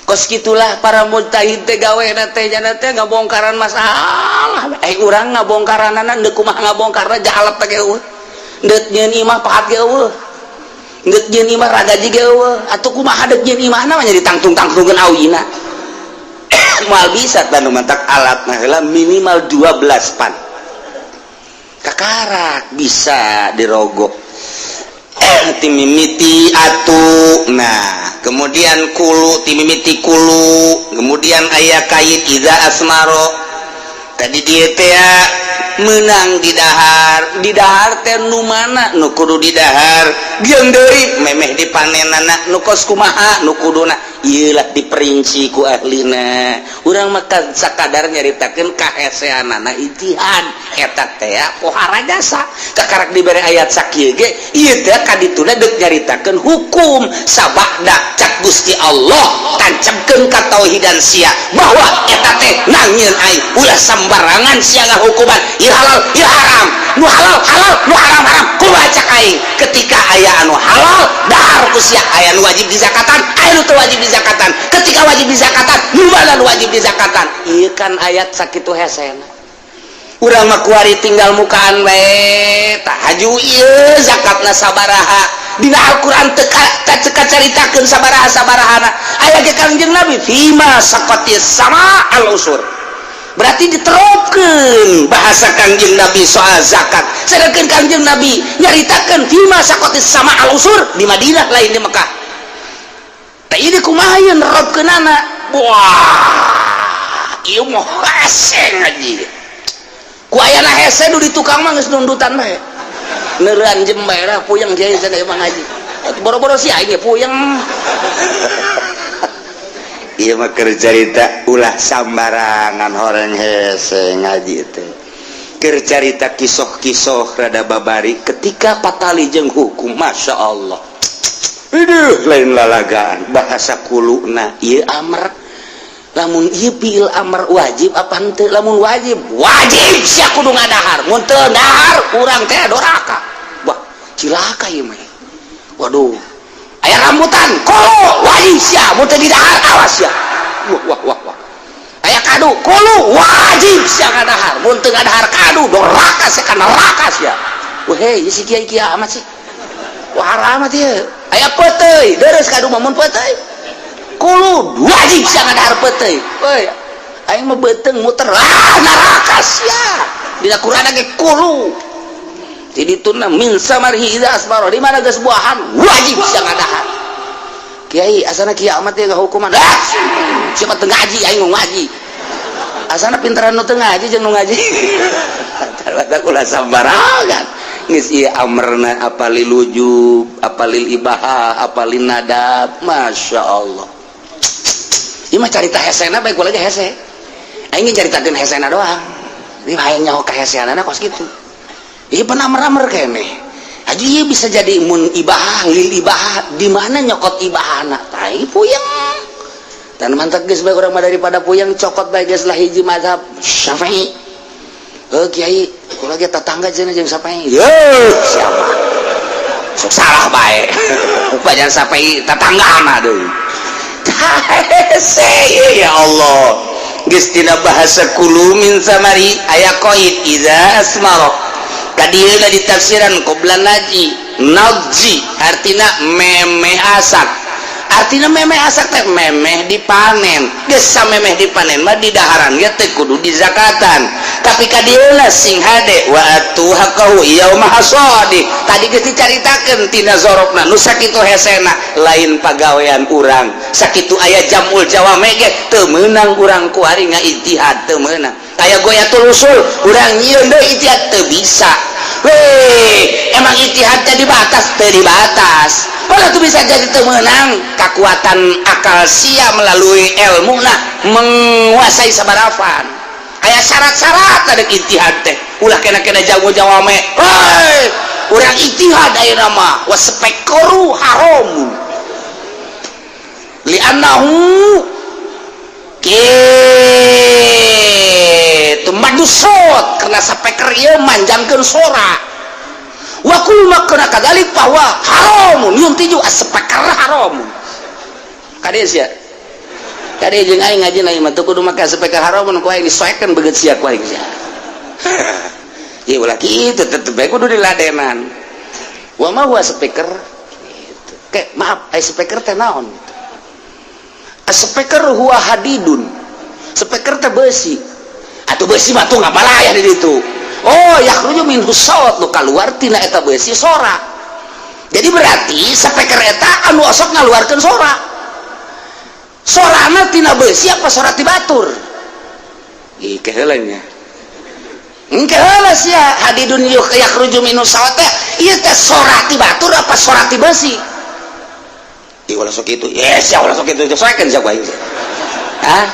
Kos gitulah para mujtahid teh gawena teh jana teh ngabongkaran masalah. Urang ngabongkaranana deuk kumaha ngabongkarna jahalep teh eueuh. Deuk nyeun imah pahat ge eueuh. Deuk nyeun imah ragaji ge eueuh. Atuh kumaha deuk nyeun imahna mah nya ditangtung-tangtungkeun awina. Moal bisa tanu mantak alatna heula minimal 12 pan. Kakarak bisa dirogok. Timimiti atu nah kemudian kulu timimiti kulu kemudian aya kait iza asmaro tadi dia teh menang di dahar teh nu mana nu kudu di dahar geung deui memeh dipanenana nu kos kumaha nu kuduna ieu lah diperinci ku ahlina. Urang mah sakadar nyaritakeun kaheseanana ijtihad eta teh pohara jasa kakarak dibere ayat sakieu ge ieu teh kadituna deuk nyaritakeun hukum sabada cak Gusti Allah tancapkeun ka tauhidan sia bahwa eta teh nangieun ai ulah sambarangan sia ngahukuman ieu halal ieu haram nu halal halal nu haram haram kumaha cak aing ketika aya anu halal dahar ku sia aya nu wajib dizakatan aya nu teu wajib dizakatan ketika wajib dizakatan nu mana nu wajib dizakatan ieu kan ayat sakitu hesena. Urang mah kuari tinggal mukaan we tah haju ieu zakatna sabaraha dina Al-Qur'an teu caritakeun sabaraha-sabarahana aya ge Kangjeng Nabi fima saqatis sama al-usur berarti diterapkeun bahasa Kangjeng Nabi soal zakat. Sedangkan Kangjeng Nabi nyaritakeun fima saqatis sama al-usur di Madinah lain di Mekah. Tah ieu kumaha yeun nerapkeunana? Wah, ieu mah hese ngaji. Ku ayana hese nu di tukang mah geus nundutan bae. Neureun jembe lah puyeng kieu cenah mah ngaji. Boro-boro si aing ge puyeng. Ieu mah keur carita ulah sambarangan horeng hese ngaji teh. Keur carita kisah-kisah rada babari ketika patali jeung hukum masyaallah. Aduh lain lalagaan bahasa kuluna ieu amr. Lamun ieu fiil amr wajib apa henteu? Lamun wajib sia kudu ngadahar. Mun teu dahar urang teh doraka. Wah, cilaka ieu mah. Waduh. Aya rambutan, kolo wajib sia, mun teu didahar awas sia. Wah. Aya kadu, kolo wajib sia ngadahar. Mun teu ngadahar kadu doraka sia kana neraka sia. Wah, ieu si kiai amat sih. Wah, haram ieu. Aya peuteuy, deres kadu mah mun peuteuy. Kulu wajib sia ngadahar peuteuy. Euy, aing mah beuteung muter neraka sia. Dina Qur'an ge kulu. Jadi tunna min samarhi idza asbara di mana geus buahan wajib sia ngadahar. Kiai asana kiamat teh hukuman. Siapa teu ngaji aing nu ngaji. Asana pinteran nu teu ngaji jeung nu ngaji. Tarwata kula sambarangan. Geus ieu amrna apalil wujub, apalil ibahah, apalin nadab, masyaallah. Ieu mah carita hesena bae kula ge hese. Aing caritakeun hesena doang. Ieu hayang nyaho ka heseanana kos kitu. Ieu penamar-amar keneh. Haji ieu bisa jadi mun ibahah, lil ibahah, di mana nyokot ibahana? Tai puyeng. Dan mantap geus bae urang mah daripada puyeng cokot bae geus lah hiji mazhab Syafi'i. Kiai, kula ge tetangga cenah jeung Syafi'i. Siapa? sok salah baik banyak sampai tetanggana deh ya Allah geus tina bahasa kulumin samari aya qaid iza asmara kadieuna di tafsiran qoblan najzi artina memeh asak artinya memeh asak teh memeh dipanen geus samemeh dipanen mah di daharan ge teh kudu dizakatan tapi kadieuna sing hade wa atu haqahu yauma hasadi tadi geus dicaritakeun tina zorobna nu sakitu hesena lain pagawean urang sakitu aya jamul jawame ge teu meunang urang ku ari ngaijtihad teu meunang aya goyatul usul urang nyieun deui ijtihad teu bisa weh emang ijtihad teh dibatas teu dibatas kalau itu bisa jadi temenang kekuatan akal sia melalui ilmu nah menguasai sabarafan aya syarat-syarat ada ijtihad teh ulah kena jago-jago me hei urang ijtihad ayeuna mah waspekoru haram li'annahu kitu madusot karena sapeker ieu manjangkeun sora wakul makna kadalik bahwa haramun yung tiju aspeker haramun kades ya kades jeung aing ngaji na imah teu kudu make aspeker haramun ku aing disoekeun begeut sia ku aing sia ieu ulah kitu tetep bae kudu diladenan wa ma huwa aspeker gitu ke maaf aspeker teh naon aspeker huwa hadidun aspeker teh besi atuh besi mah tuh ngabalaya di ditu oh yakhruju minhu sawat nu kaluar tina eta beusi sora jadi berarti sapeker eta anu osok ngaluarkeun sora sorana tina beusi apa sora ti batur ih keheula nya engke heula sia hadidun yakhruju minhu sawat teh ieu teh sora ti batur apa sora ti beusi ih ulah sok kitu yes ya ulah sok kitu soekeun sia ku aing hah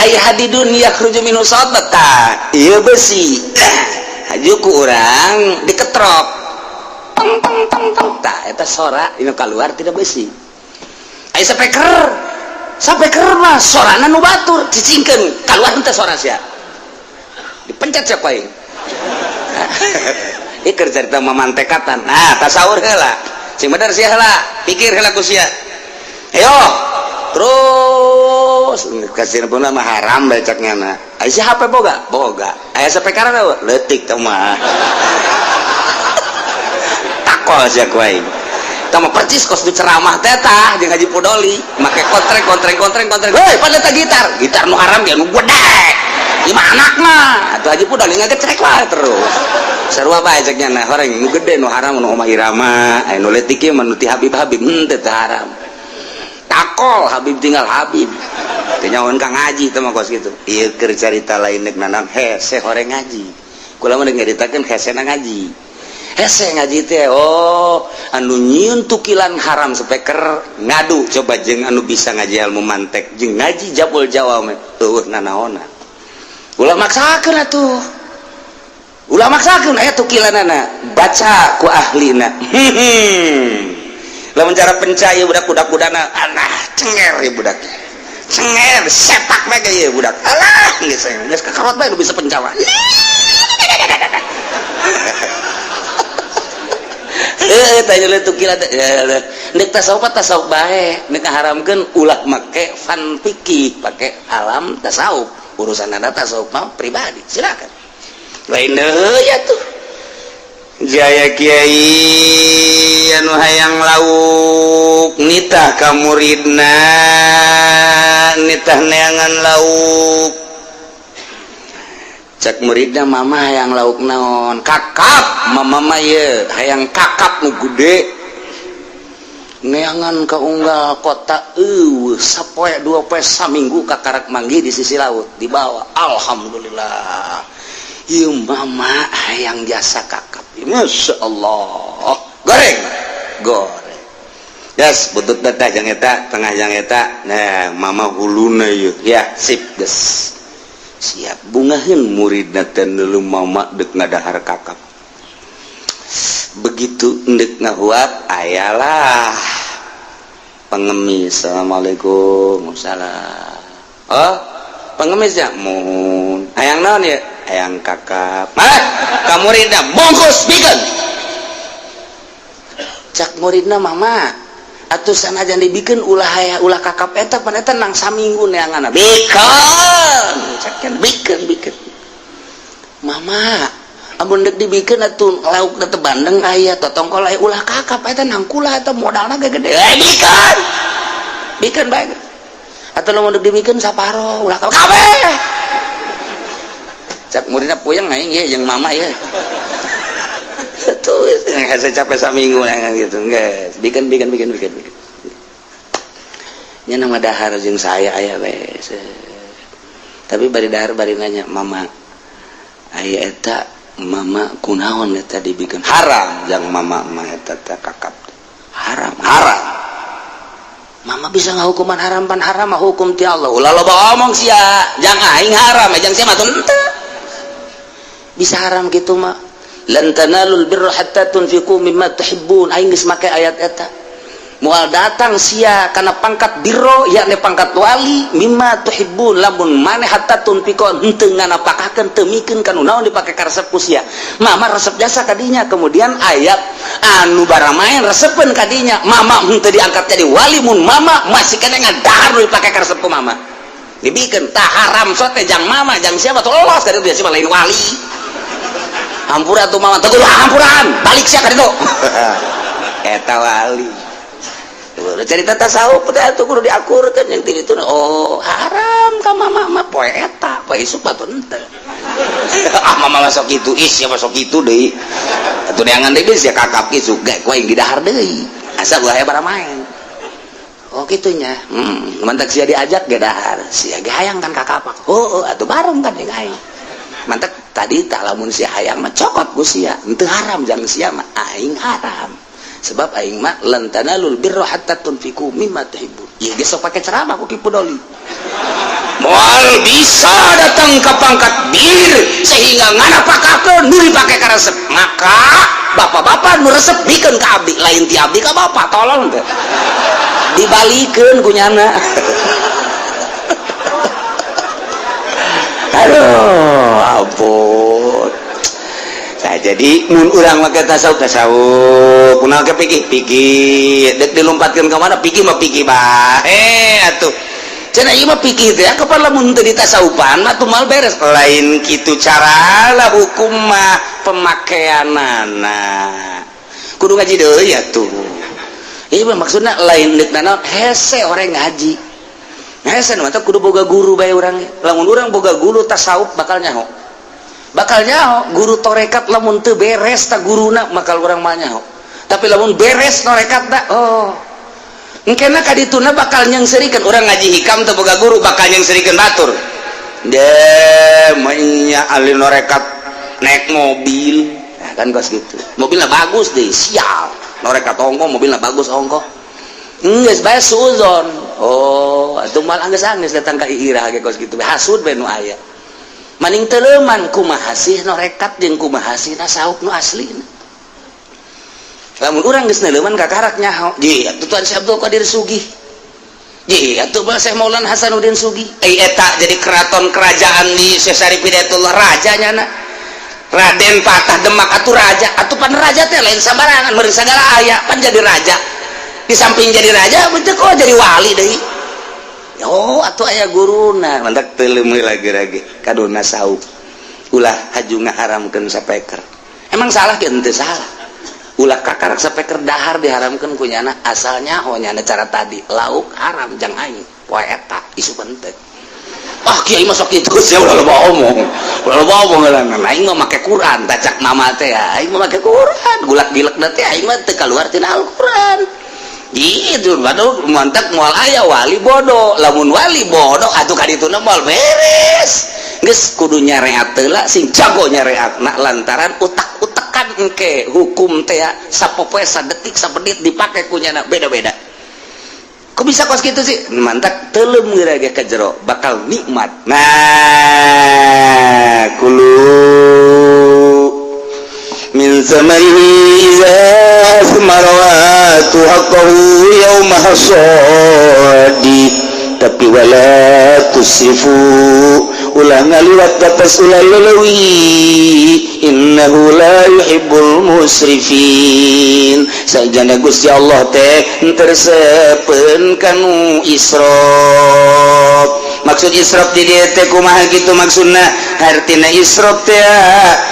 aya hadidun yakhruju minhu sadata ieu besi haju ku urang diketrok tong tong tong tong tah eta sora dina kaluar tina besi aya sapeker mah sorana nu batur cicingkeun kaluar teh sora sia dipencet sia ku aing ieu keur carita mamantekatan nah tasaur heula sing bener sia heula pikir heula ku sia ayo terus kasih pun mah haram becaknya na aya si HP boga aya sapekarana leutik teh mah takol sia ku aing tah mah percis kos di ceramah teh tah jeung Haji Podoli make kontreng heuy pada teh gitar nu haram ge nu gede imah anakna atuh Haji Podoli ngagecrek wae terus sarua bae ceknya na horeng nu gede nu haram nu omah irama aya nu leutik ge mah nu ti Habib teu haram takol Habib tinggal Habib kenyawan kang ngaji teh mah kos kitu ieu keur carita lain nek nanang hese horeng ngaji kula mah ngaritakeun hesena ngaji hese ngaji teh oh anu nyieun tukilan haram sapeker ngadu coba jeung anu bisa ngaji ilmu mantek jeung ngaji jabul jawa mah eueuh nanaonna ulah maksakeun atuh ulah maksakeun aya tukilanana baca ku ahlina lamun cara pencaya budak-budakna alah cenger ya budak cenger sepak bae ge budak alah geus kakarot bae nu bisa pencawa tanya leuk kila nek tasawuf bae nek ngaharamkeun ulah make fan fikih pake alam tasawuf urusan anda tasawuf mah pribadi silakan lain deui atuh jaya kiai anu hayang lauk nitah ka muridna nitah neangan lauk cek muridna mama hayang lauk naon kakap mama mah ye hayang kakap nu gede neangan ka unggal kota sapoe 2 poe saminggu ka karak manggi di sisi laut dibawa alhamdulillah ieu mama hayang jasa kakap masya Allah goreng yes butut datah jang eta tengah jang eta nah mama huluna ieu ya sip geus siap bungaheun muridna teh neuleuh mama deuk ngadahar kakap begitu endek ngahuap ayalah pengemis assalamualaikum salam oh pengemis ya mohon hayang naon ya hayang kakap kamu muridna bungkus bikin cak muridna mama atuh sanajan dibikin ulah kakap eta pan eta nang saminggu neanganna bikin mama amun dek dibikin atuh laukna teu bandeng aya totongkol aya ulah kakap eta nang kula eta modalna gede bikin bae atuh lamun dek dibikin saparo ulah kakap kabeh cak muridna puyeng aing ye jeung mama ya tuh saya capek saminggu gitu guys bikin nya nama dahar jeung saya aya wes tapi bari dahar bari nanya mama aya eta mama kunaon eta dibikin haram jeung mama mah eta kakap haram mama bisa ngahukuman haram pan haram mah hukum ti Allah ulah loba omong sia jang aing haram jang sia mah teu bisa haram gitu mah lan tanalul birra hatta tunfiqu mimma tuhibbun aing geus make ayat eta moal datang sia kana pangkat birro yakni pangkat wali mimma tuhibbun lamun maneh hatta tunfiqu henteu nganapakakeun teu mikeun kana naon dipake ka resep ku sia mama resep jasa kadinya kemudian ayat anu baramaen resepeun kadinya mama henteu diangkat jadi wali mun mama masih kena ngadahar dipake ka resep ku mama dibikeun tah haram sote jang mama jang siapa tuh lolos ka dieu sia lain wali hampura tuh mama teguh hampuran balik sia ka ditu eta wali udah cerita tasawuf teh atuh kudu diakurkeun yang ti ditu oh haram ka mama mah poe eta poe isuk batu henteu mama masuk kitu sia masuk kitu deui atuh neangan deui sia kakap isuk ge ku aing didahar deui asa ulah aya bara main oh kitunya mantak sia diajak ge dahar sia ge hayang kan kakap oh atuh bareng kan jeung aing mantak tadi tak lamun si hayang mah cokot ku sia henteu haram jang sia mah aing haram sebab aing mah lan tanalul birra hatta tunfiqu mimma tuhibbun ieu ge sok pake ceramah ku Ki Pudoli moal bisa datang ke pangkat bir sehingga nganapakakeun nu dipake ka resep maka bapak-bapak nu resep bikeun ka abdi lain ti abdi ka bapak tolong teh dibalikeun ku nyana aduh ampun nah jadi mun urang make tasawuf kunaon ke pikir dek dilompatkeun ka mana pikir mah pikir bae atuh cenah ieu mah pikir teh kapan lamun teu ditasawufan mah tuh mal beres lain kitu caralah hukum mah pemakaianana kudu ngaji deui atuh ieu mah maksudna lain deuk naon hese orang ngaji hese mah kudu boga guru bae urang lamun urang boga guru tasawuf bakal nyaho guru torekat lamun teu beres ta guruna bakal urang mah nyaho tapi lamun beres torekat da oh engkena ka dituna bakal nyengsirikeun urang ngaji hikam teu boga guru bakal nyengsirikeun batur nya ahli norekat naik mobil nah, kan kos gitu mobilnya bagus deh sial norekat ongko mobilnya bagus ongko geus bae suzon oh atuh mal anggeus-anggeus datang ka irah ge kos gitu hasud bae nu aya maning teleuman kumaha sih norekat jeung kumaha sih tasawuf nu aslina lamun urang geus neuleman ka karak nyaho ji atuh Tuan Syekh Abdul Qadir Sugih ji atuh Syekh Maulana Hasanuddin Sugih eta jadi keraton kerajaan di Syekh Syarif Hidayatullah rajanya na Raden Patah Demak atuh raja atuh pan raja teh lain sabarangan meureun sagala aya pan jadi raja di samping jadi raja betul kok jadi wali deui oh atuh aya guruna mantak teu leumeul lagi kadona sauk ulah haju ngaharamkeun sapeker emang salah ge henteu salah ulah kakarak sapeker dahar diharamkeun ku nyana asalnya nyana cara tadi lauk haram jang aing poe eta isu penting kiai mah sok kitu sia ulah loba omong aing mah make Quran tacak mama teh aing mah make Quran gulak-gilek teh aing mah teu kaluar tina Al-Qur'an gitu baru mantap moal aya wali bodoh lamun wali bodoh atuh kadituna moal beres geus kudu nyareat heula sing jago nyareatna lantaran utak-utakan engke hukum teh sapopoe sadetik sapenit dipake ku nyana beda-beda kok bisa kos kitu sih mantap teuleum geura ka jero bakal nikmat nah kulu min samarihi iza samarawatu haqqahu yawma hasadi tapi wala tusrifu ulah ngaliwat batas ulah lelewi inna innahu la yuhibbul musrifin. Sajana Gusti Allah teh tersepen kanu israf. Maksud israf di dieu teh kumaha kitu maksudna? Artina israf teh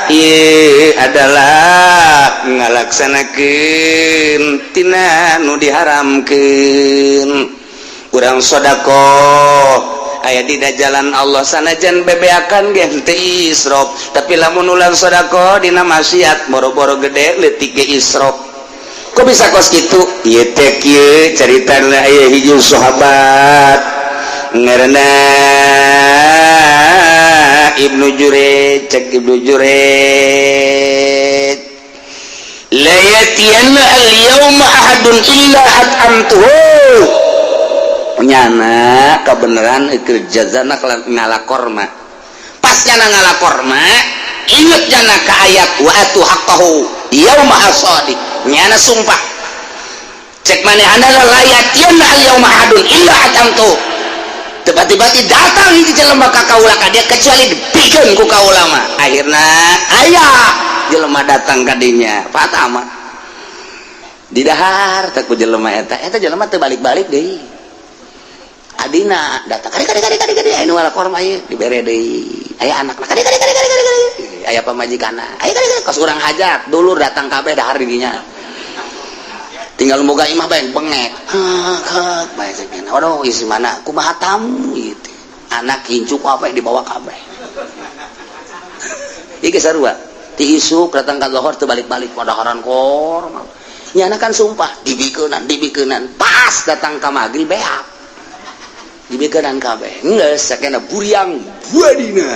ieu adalah ngalaksanakeun tina nu diharamkeun. Urang sedekah aya dina jalan Allah sanajan bebeakan ge teu israf, tapi lamun ulang sedekah dina maksiat boro-boro gede leutik ge israf. Kok bisa kos kitu? Ieu teh kieu caritana aya hiji sahabat ngaranna Ibnu Jurej, cek Ibnu Jurej. La yatiyanna al-yawma ahadun illa at'amtuhu. Nyana kebenaran kerjazana ngalakor mah pas nyana ngalakor mah inget jana ka ayat wa atu haqqahu yauma hasadi nyana sumpah cek manehna layatianna al yauma hadun illa atamtu tiba-tiba datang hiji jelema ka kaula ka dia kecuali dipikeun ku kaula mah akhirna aya jelema datang ka dinya fatama di dahar teh ku jelema eta jelema teu balik-balik deui adina datang kade anu wala korma ieu dibere deui aya anakna kade aya pamajikanna aya kade kos urang hajat dulur datang kabeh dahar di dinya tinggal boga imah bae bengek bae cenah waduh isi mana kumaha tamu ieu teh anak hincuk apa dibawa kabeh ieu ge sarua ti isuk datang ka zohor teu balik-balik padaharan korma nyana kan sumpah dibikeunan pas datang ka magrib beak dibikeun kabeh geus sakena buriang buadina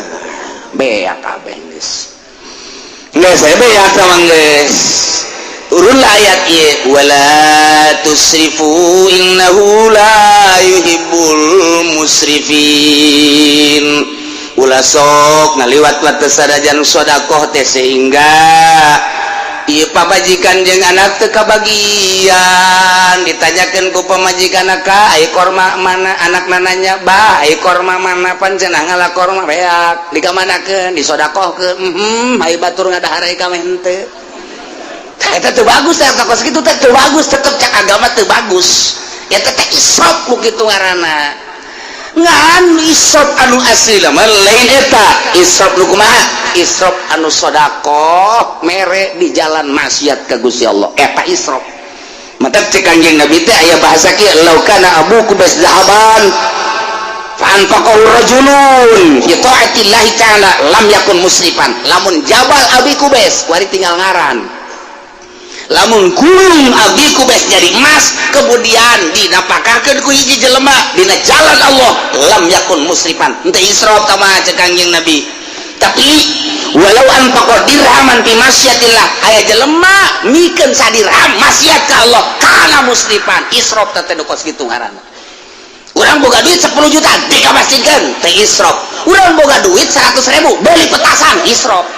beak kabeh geus beak sama geus urun ayat ieu wala tusrifu innahu la yuhibbul musrifin ulah sok ngaliwat batas sadajan sedekah teh sehingga ieu pamajikan jeung anak teu kabagian ditanyakeun ku pamajikan ka ai korma mana anak nananya bah ai korma mana pan cenah ngalakor mah beak dikamanakeun disodakohkeun ai batur ngadahar ka meh henteu eta teu bagus eta kos kitu teh teu bagus tetep cak agama teu bagus eta teh israf ku kitu ngaranna ngan israf anu asli mah lain eta israf nu kumaha israf anu sedekah mere di jalan maksiat ka Gusti Allah eta israf mantap cek Kanjeng Nabi teh aya bahasa kieu law kana abuku bas zahaban fa anfaqahu rajulun fi ta'atillahi ta'ala lam yakun musrifan lamun jabal abiku bes kuari tinggal ngaran lamun gunung abiku bes jadi emas kemudian dinapakakeun ku hiji jelema dina jalan Allah lam yakun musrifan henteu israf tama cek Kanjeng Nabi tapi walau anfaqa dirhaman fi masyiatillah aya jelema mikeun sadirham maksiat ka Allah kana musrifan israf teh kos kitu ngaranna urang boga duit 10 juta dikamasikeun teh israf urang boga duit 100.000 beli petasan israf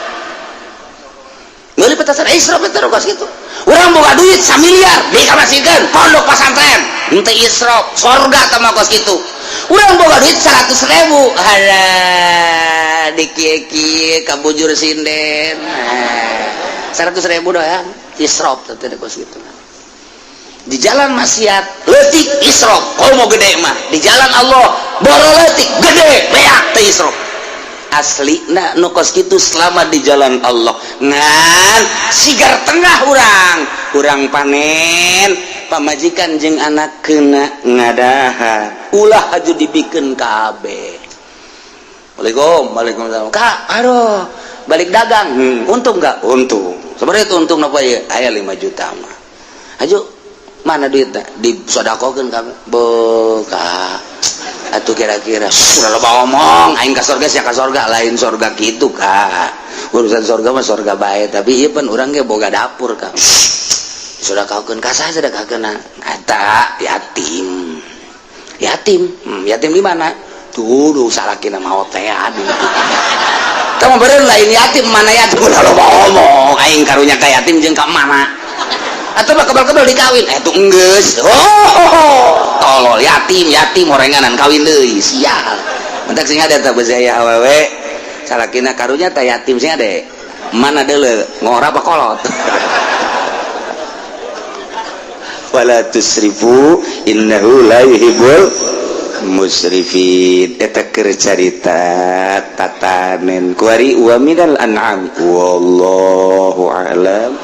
beli petasan israf teh kos kitu urang boga duit 1 miliar dikamasikeun pondok pesantren henteu israf surga teh mah kos kitu urang boga duit 100.000 halah dikieu-kieu kabujur sinden 100.000 doang israf teh kos kitu di jalan maksiat leutik israf komo gede mah di jalan Allah boro leutik gede beak teh israf aslina nu kos kitu selama di jalan Allah ngan sigar tengah urang panen pamajikan jeung anak keuna ngadaha ulah haju dibikeun kabeh Waalaikumsalam kak aduh balik dagang untung gak untung sebenarnya itu untung apa ya aya 5 juta mah haju mana duitnya disodakokeun kabeh kak atuh kira-kira sudah loba ngomong aing ka surga sia ka surga lain surga kitu kak urusan surga mah surga bae tapi ieu pan urang ge boga dapur kak sodakokeun ka saha sedekahkeun eta yatim di mana tuh salakina mah teh aduh kamu beureun lain yatim mana yatim ulah loba ngomong aing karunya ka yatim jeung ka mana atuh mah kebal-kebal dikawin tuh enggeus tolol yatim horenganan kawin deui sial mentak sing ada teh beusaya awewe salakina karunya teh yatim sing ade mana deuleu ngora apa kolot. Wala tusrifu innahu la yuhibbul musrifin. Eta keur carita tatanen kuari wa minal an'am wallahu a'lam.